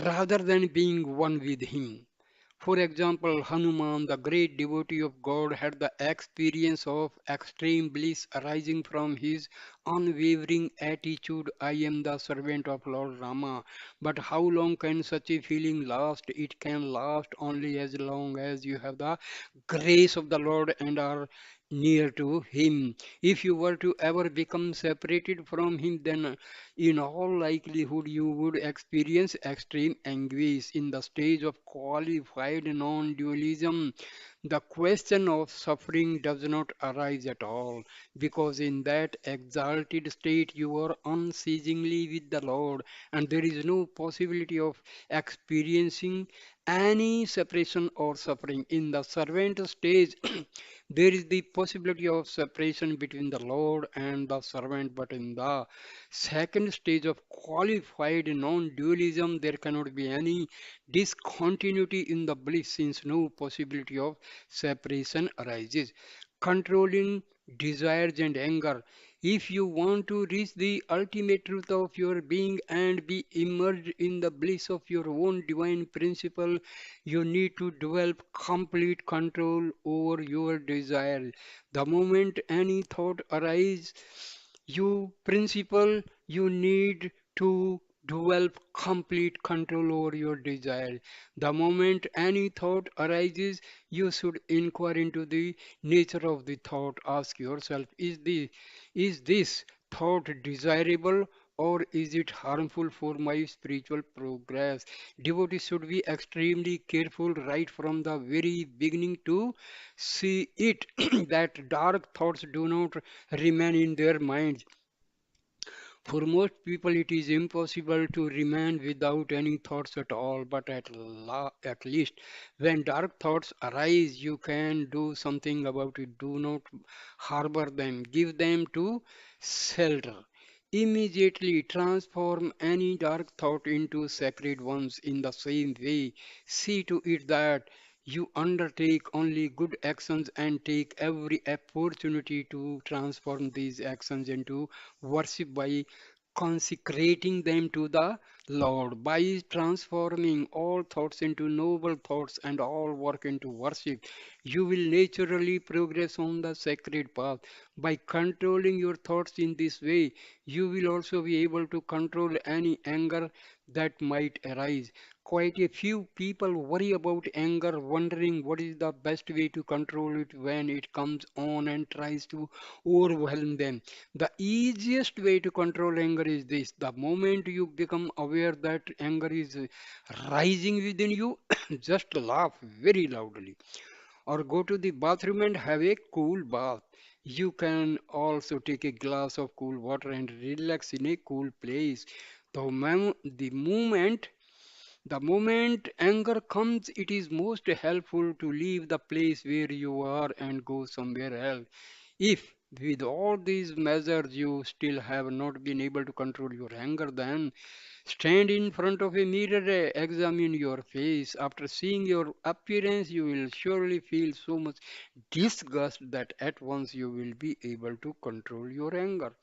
rather than being one with Him. For example, Hanuman, the great devotee of God, had the experience of extreme bliss arising from his unwavering attitude, I am the servant of Lord Rama. But how long can such a feeling last? It can last only as long as you have the grace of the Lord and are near to Him. If you were to ever become separated from Him, then in all likelihood you would experience extreme anguish. In the stage of qualified non-dualism, the question of suffering does not arise at all, because in that exalted state you are unceasingly with the Lord, and there is no possibility of experiencing any separation or suffering. In the servant stage, there is the possibility of separation between the Lord and the servant, but in the second stage of qualified non-dualism, there cannot be any discontinuity in the bliss, since no possibility of separation arises. Controlling desires and anger. If you want to reach the ultimate truth of your being and be immersed in the bliss of your own divine principle, you need to develop complete control over your desire. The moment any thought arises, you need to develop complete control over your desire. The moment any thought arises, you should inquire into the nature of the thought. Ask yourself, is this thought desirable or is it harmful for my spiritual progress? Devotees should be extremely careful right from the very beginning to see it that dark thoughts do not remain in their minds. For most people, it is impossible to remain without any thoughts at all, but at least when dark thoughts arise, you can do something about it. Do not harbor them, give them to shelter. Immediately transform any dark thought into sacred ones in the same way. See to it that you undertake only good actions and take every opportunity to transform these actions into worship by consecrating them to the Lord, by transforming all thoughts into noble thoughts and all work into worship. You will naturally progress on the sacred path. By controlling your thoughts in this way, you will also be able to control any anger that might arise. Quite a few people worry about anger, wondering what is the best way to control it when it comes on and tries to overwhelm them. The easiest way to control anger is this: the moment you become aware that anger is rising within you, just laugh very loudly or go to the bathroom and have a cool bath. You can also take a glass of cool water and relax in a cool place. The moment anger comes, it is most helpful to leave the place where you are and go somewhere else. If with all these measures you still have not been able to control your anger, then stand in front of a mirror, examine your face. After seeing your appearance, you will surely feel so much disgust that at once you will be able to control your anger.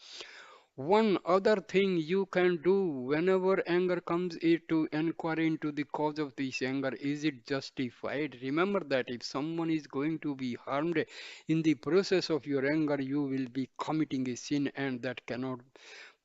One other thing you can do whenever anger comes is to inquire into the cause of this anger. Is it justified? Remember that if someone is going to be harmed in the process of your anger, you will be committing a sin, and that cannot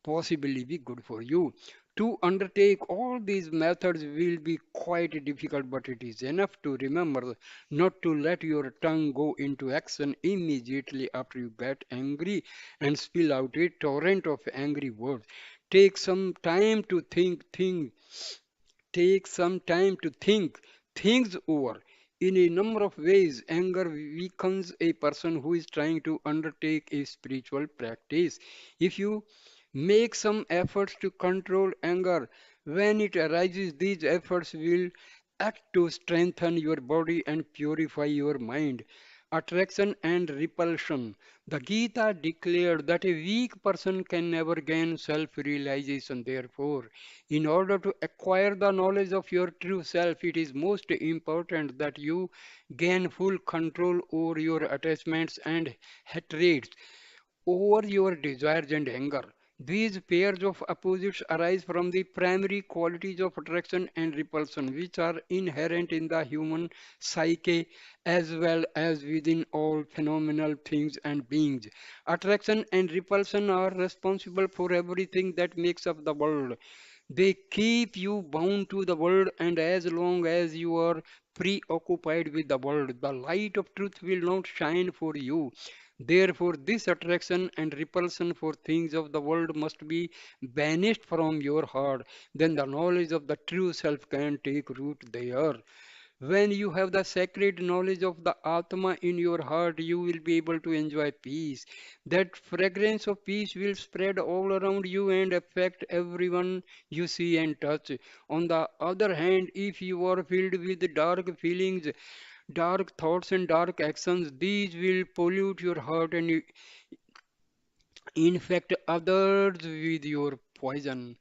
possibly be good for you. To undertake all these methods will be quite difficult, but it is enough to remember not to let your tongue go into action immediately after you get angry and spill out a torrent of angry words. Take some time to think things over. In a number of ways, anger weakens a person who is trying to undertake a spiritual practice. If you make some efforts to control anger, when it arises, these efforts will act to strengthen your body and purify your mind. Attraction and repulsion. The Gita declared that a weak person can never gain self realization. Therefore, in order to acquire the knowledge of your true self, it is most important that you gain full control over your attachments and hatreds, over your desires and anger. These pairs of opposites arise from the primary qualities of attraction and repulsion, which are inherent in the human psyche as well as within all phenomenal things and beings. Attraction and repulsion are responsible for everything that makes up the world. They keep you bound to the world, and as long as you are preoccupied with the world, the light of truth will not shine for you. Therefore, this attraction and repulsion for things of the world must be banished from your heart. Then the knowledge of the true self can take root there. When you have the sacred knowledge of the Atma in your heart, you will be able to enjoy peace. That fragrance of peace will spread all around you and affect everyone you see and touch. On the other hand, if you are filled with dark feelings, dark thoughts, and dark actions, these will pollute your heart and infect others with your poison.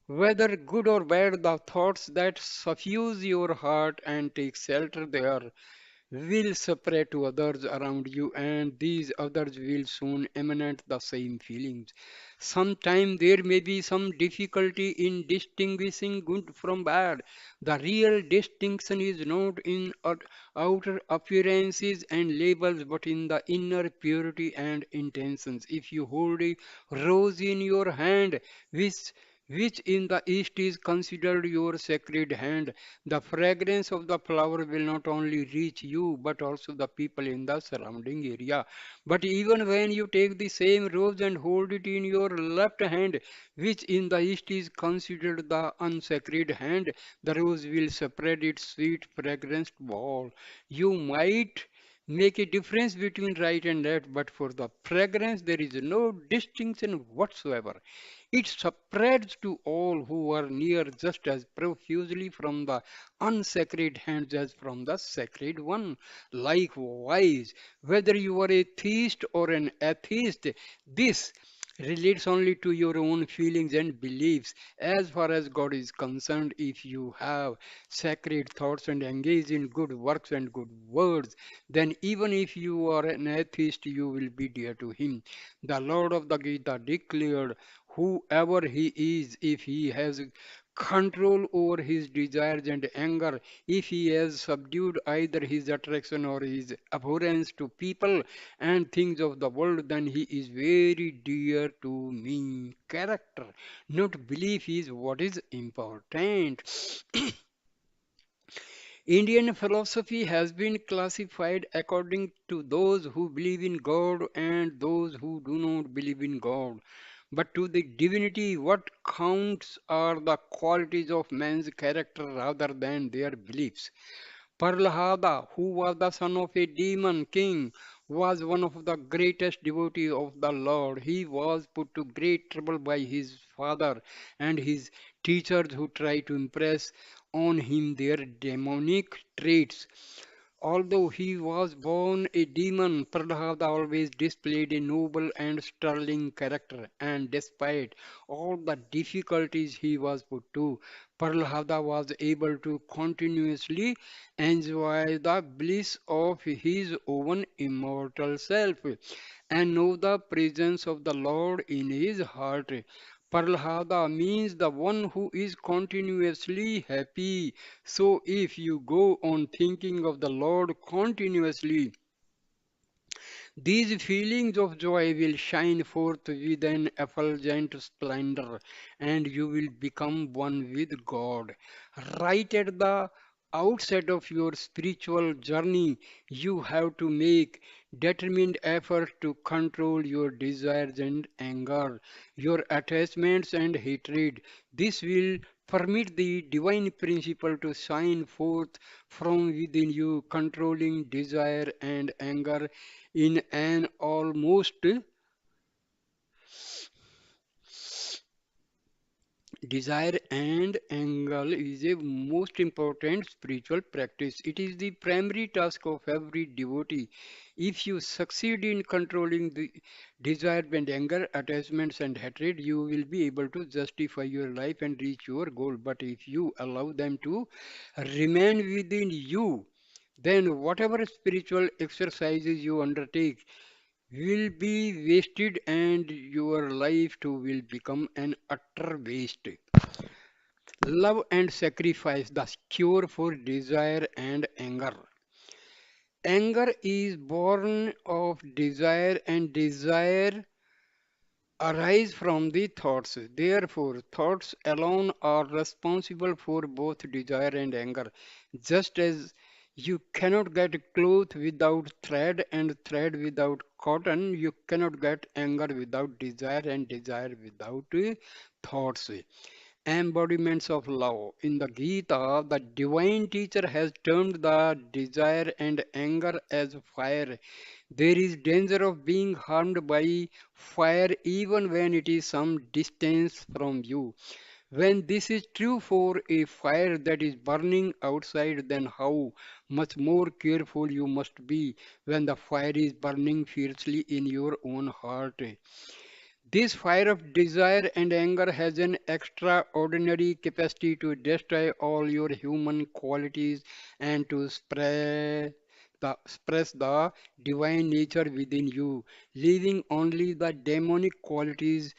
Whether good or bad, the thoughts that suffuse your heart and take shelter there will spread to others around you, and these others will soon emanate the same feelings. Sometimes there may be some difficulty in distinguishing good from bad. The real distinction is not in outer appearances and labels, but in the inner purity and intentions. If you hold a rose in your hand, which in the East is considered your sacred hand, the fragrance of the flower will not only reach you but also the people in the surrounding area. But even when you take the same rose and hold it in your left hand, which in the East is considered the unsacred hand, the rose will spread its sweet fragrance to all. You might make a difference between right and left, but for the fragrance there is no distinction whatsoever. It spreads to all who are near just as profusely from the unsacred hands as from the sacred one. Likewise, whether you are a theist or an atheist, this relates only to your own feelings and beliefs. As far as God is concerned, if you have sacred thoughts and engage in good works and good words, then even if you are an atheist, you will be dear to Him. The Lord of the Gita declared, whoever he is, if he has control over his desires and anger, if he has subdued either his attraction or his abhorrence to people and things of the world, then he is very dear to me. Character, not belief, is what is important. Indian philosophy has been classified according to those who believe in God and those who do not believe in God. But to the divinity, what counts are the qualities of man's character rather than their beliefs. Prahlada, who was the son of a demon king, was one of the greatest devotees of the Lord. He was put to great trouble by his father and his teachers who tried to impress on him their demonic traits. Although he was born a demon, Prahlada always displayed a noble and sterling character, and despite all the difficulties he was put to, Prahlada was able to continuously enjoy the bliss of his own immortal self and know the presence of the Lord in his heart. Prahlada means the one who is continuously happy. So if you go on thinking of the Lord continuously, these feelings of joy will shine forth with an effulgent splendor, and you will become one with God. Right at the outset of your spiritual journey, you have to make determined effort to control your desires and anger, your attachments and hatred. This will permit the divine principle to shine forth from within you, controlling desire and anger in an almost desire and angle is a most important spiritual practice. It is the primary task of every devotee. If you succeed in controlling the desire and anger, attachments and hatred, you will be able to justify your life and reach your goal. But if you allow them to remain within you, then whatever spiritual exercises you undertake will be wasted and your life too will become an utter waste. Love and sacrifice, the cure for desire and anger. Anger is born of desire, and desire arise from the thoughts. Therefore, thoughts alone are responsible for both desire and anger. Just as you cannot get cloth without thread and thread without cotton, you cannot get anger without desire and desire without thoughts. Embodiments of love. In the Gita, the divine teacher has termed the desire and anger as fire. There is danger of being harmed by fire even when it is some distance from you. When this is true for a fire that is burning outside, then how much more careful you must be when the fire is burning fiercely in your own heart. This fire of desire and anger has an extraordinary capacity to destroy all your human qualities and to express the divine nature within you, leaving only the demonic qualities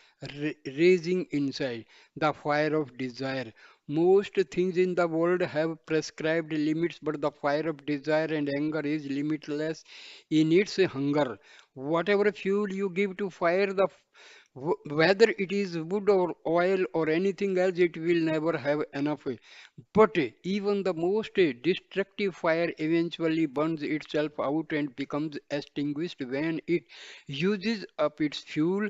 raging inside. The fire of desire. Most things in the world have prescribed limits, but the fire of desire and anger is limitless in its hunger. Whatever fuel you give to fire, whether it is wood or oil or anything else, it will never have enough. But even the most destructive fire eventually burns itself out and becomes extinguished when it uses up its fuel,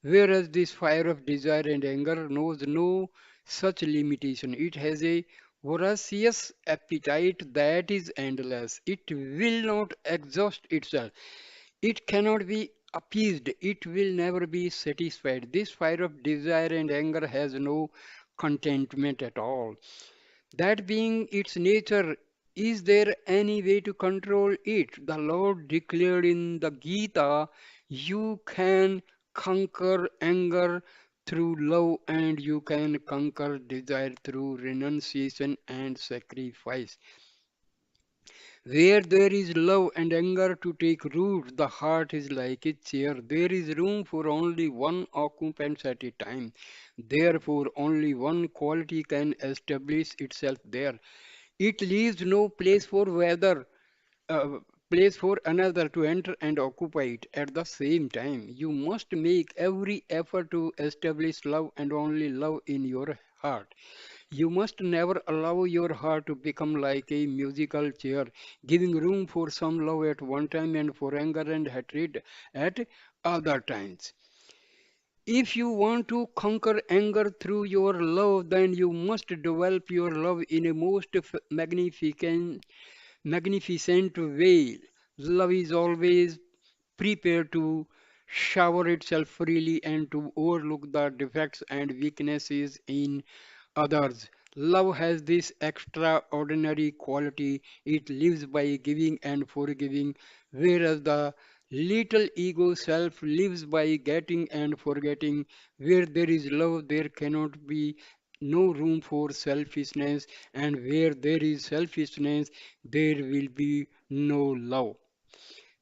whereas this fire of desire and anger knows no such limitation. It has a voracious appetite that is endless. It will not exhaust itself. It cannot be appeased. It will never be satisfied. This fire of desire and anger has no contentment at all. That being its nature, is there any way to control it? The Lord declared in the Gita, you can conquer anger through love and you can conquer desire through renunciation and sacrifice. Where there is love and anger to take root, the heart is like a chair. There is room for only one occupant at a time. Therefore, only one quality can establish itself there. It leaves no uh, place for another to enter and occupy it at the same time. You must make every effort to establish love and only love in your heart. You must never allow your heart to become like a musical chair, giving room for some love at one time and for anger and hatred at other times. If you want to conquer anger through your love, then you must develop your love in a most magnificent way. Love is always prepared to shower itself freely and to overlook the defects and weaknesses in others. Love has this extraordinary quality. It lives by giving and forgiving, whereas the little ego self lives by getting and forgetting. Where there is love, there cannot be no room for selfishness, and where there is selfishness, there will be no love.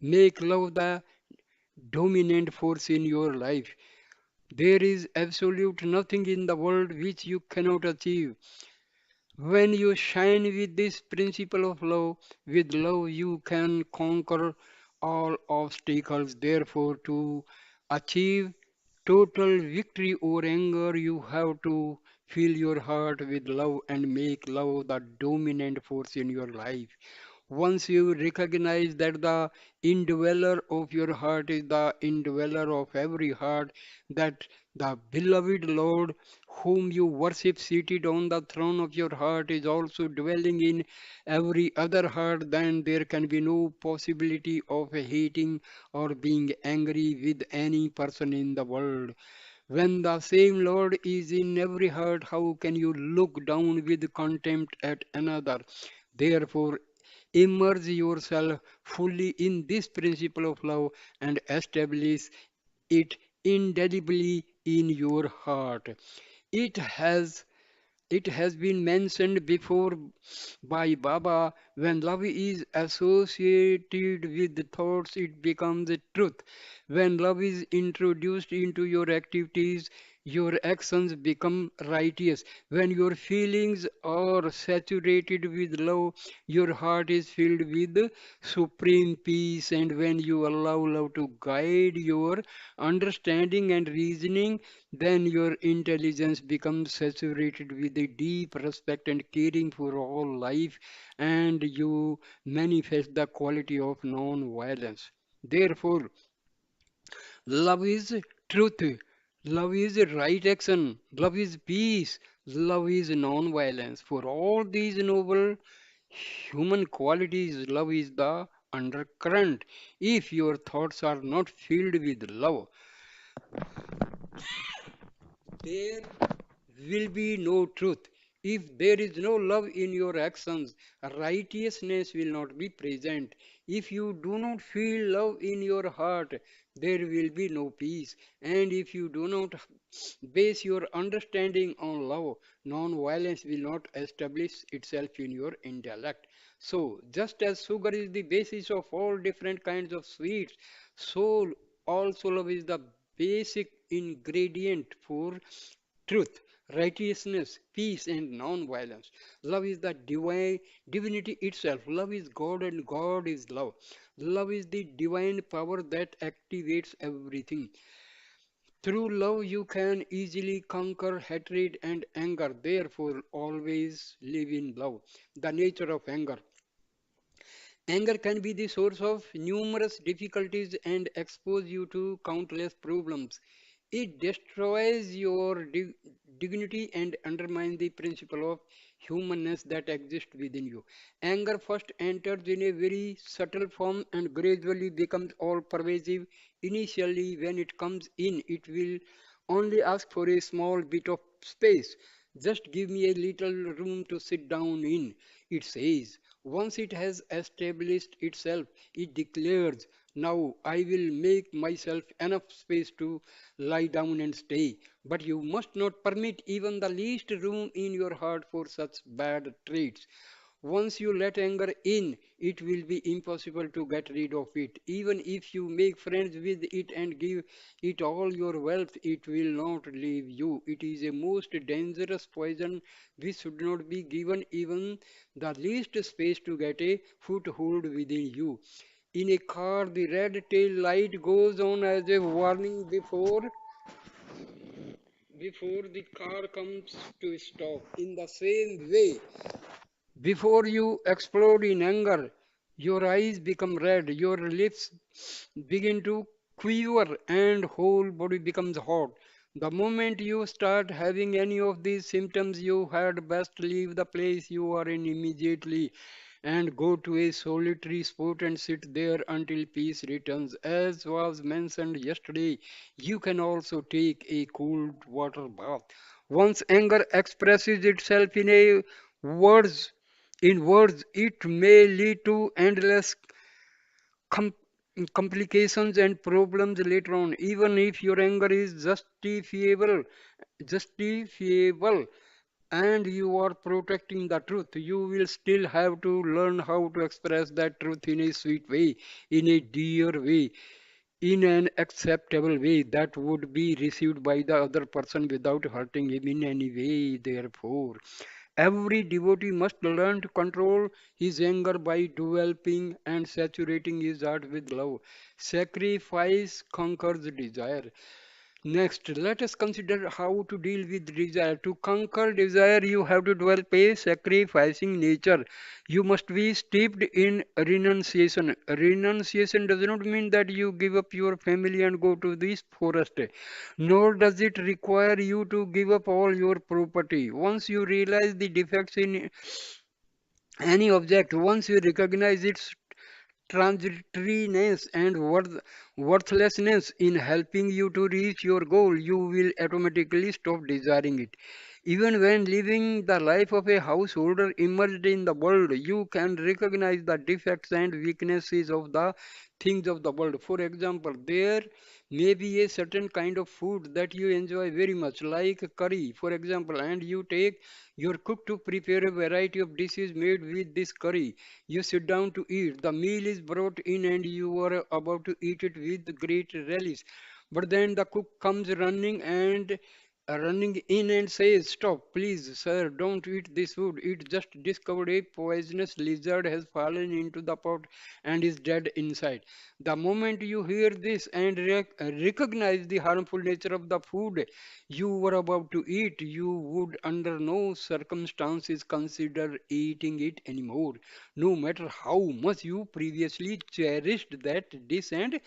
Make love the dominant force in your life. There is absolute nothing in the world which you cannot achieve. When you shine with this principle of love, with love you can conquer all obstacles. Therefore, to achieve total victory over anger, you have to fill your heart with love and make love the dominant force in your life. Once you recognize that the indweller of your heart is the indweller of every heart, that the beloved Lord whom you worship seated on the throne of your heart is also dwelling in every other heart, then there can be no possibility of hating or being angry with any person in the world. When the same Lord is in every heart, how can you look down with contempt at another? Therefore, immerse yourself fully in this principle of love and establish it indelibly in your heart. It has It has been mentioned before by Baba, when love is associated with thoughts, it becomes a truth. When love is introduced into your activities, your actions become righteous. When your feelings are saturated with love, your heart is filled with supreme peace. And when you allow love to guide your understanding and reasoning, then your intelligence becomes saturated with a deep respect and caring for all life, and you manifest the quality of non-violence. Therefore, love is truth, love is right action, love is peace, love is non-violence. For all these noble human qualities, love is the undercurrent. If your thoughts are not filled with love, there will be no truth. If there is no love in your actions, righteousness will not be present. If you do not feel love in your heart, there will be no peace. And if you do not base your understanding on love, non-violence will not establish itself in your intellect. So, just as sugar is the basis of all different kinds of sweets, so also love is the basic ingredient for truth, righteousness, peace, and non-violence. Love is the divine divinity itself. Love is God, and God is love. Love is the divine power that activates everything. Through love, you can easily conquer hatred and anger. Therefore, always live in love. The nature of anger. Anger can be the source of numerous difficulties and expose you to countless problems. It destroys your dignity and undermines the principle of humanness that exists within you. Anger first enters in a very subtle form and gradually becomes all pervasive. Initially, when it comes in, it will only ask for a small bit of space. Just give me a little room to sit down in, it says. Once it has established itself, it declares, now I will make myself enough space to lie down and stay. But you must not permit even the least room in your heart for such bad traits. Once you let anger in, it will be impossible to get rid of it. Even if you make friends with it and give it all your wealth, it will not leave you. It is a most dangerous poison which should not be given even the least space to get a foothold within you. In a car, the red tail light goes on as a warning before the car comes to a stop. In the same way, before you explode in anger, your eyes become red, your lips begin to quiver, and whole body becomes hot. The moment you start having any of these symptoms, you had best leave the place you are in immediately and go to a solitary spot and sit there until peace returns. As was mentioned yesterday, you can also take a cold water bath. Once anger expresses itself words words, it may lead to endless com- complications and problems later on. Even if your anger is justifiable, and you are protecting the truth, you will still have to learn how to express that truth in a sweet way, in a dear way, in an acceptable way that would be received by the other person without hurting him in any way. Therefore, every devotee must learn to control his anger by developing and saturating his heart with love. Sacrifice conquers desire. Next, let us consider how to deal with desire. To conquer desire, you have to develop a sacrificing nature. You must be steeped in renunciation. Renunciation does not mean that you give up your family and go to this forest, nor does it require you to give up all your property. Once you realize the defects in any object, once you recognize its transitoriness and worthlessness in helping you to reach your goal, you will automatically stop desiring it. Even when living the life of a householder immersed in the world, you can recognize the defects and weaknesses of the things of the world. For example, there may be a certain kind of food that you enjoy very much, like curry, for example, and you take your cook to prepare a variety of dishes made with this curry. You sit down to eat. The meal is brought in, and you are about to eat it with great relish. But then the cook comes running in and says, "Stop, please, sir, don't eat this food. It just discovered a poisonous lizard has fallen into the pot and is dead inside." The moment you hear this and recognize the harmful nature of the food you were about to eat, you would under no circumstances consider eating it anymore, no matter how much you previously cherished that dish and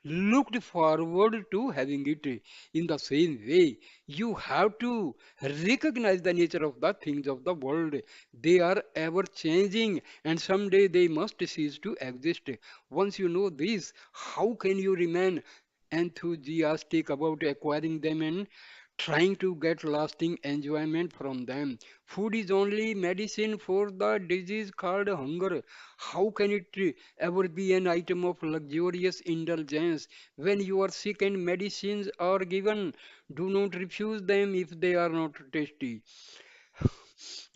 looked forward to having it. In the same way, you have to recognize the nature of the things of the world. They are ever changing and someday they must cease to exist. Once you know this, how can you remain enthusiastic about acquiring them and trying to get lasting enjoyment from them? Food is only medicine for the disease called hunger. How can it ever be an item of luxurious indulgence? When you are sick and medicines are given, do not refuse them if they are not tasty.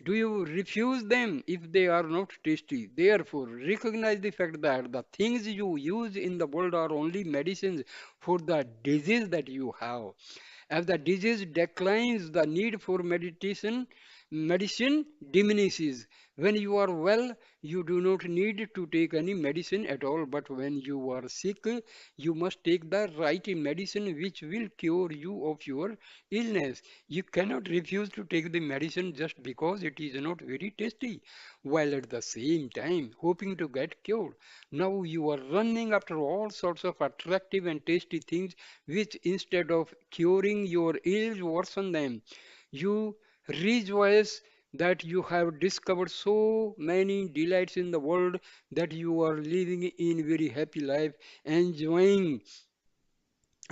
Do you refuse them if they are not tasty? Therefore, recognize the fact that the things you use in the world are only medicines for the disease that you have. As the disease declines, the need for medicine diminishes. When you are well, you do not need to take any medicine at all. But when you are sick, you must take the right medicine which will cure you of your illness. You cannot refuse to take the medicine just because it is not very tasty, while at the same time hoping to get cured. Now you are running after all sorts of attractive and tasty things which instead of curing your ills worsen them. You rejoice that you have discovered so many delights in the world, that you are living in very happy life, enjoying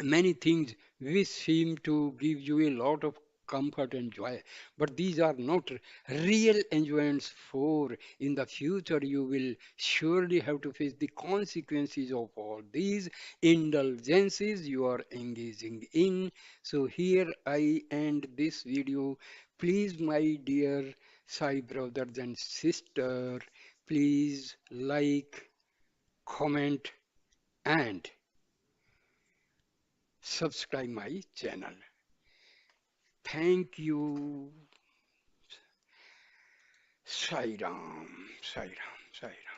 many things which seem to give you a lot of comfort and joy. But these are not real enjoyments, for in the future you will surely have to face the consequences of all these indulgences you are engaging in. So here I end this video. Please, my dear Sai brothers and sisters, please like, comment, and subscribe my channel. Thank you. Sai Ram, Sai Ram, Sai Ram.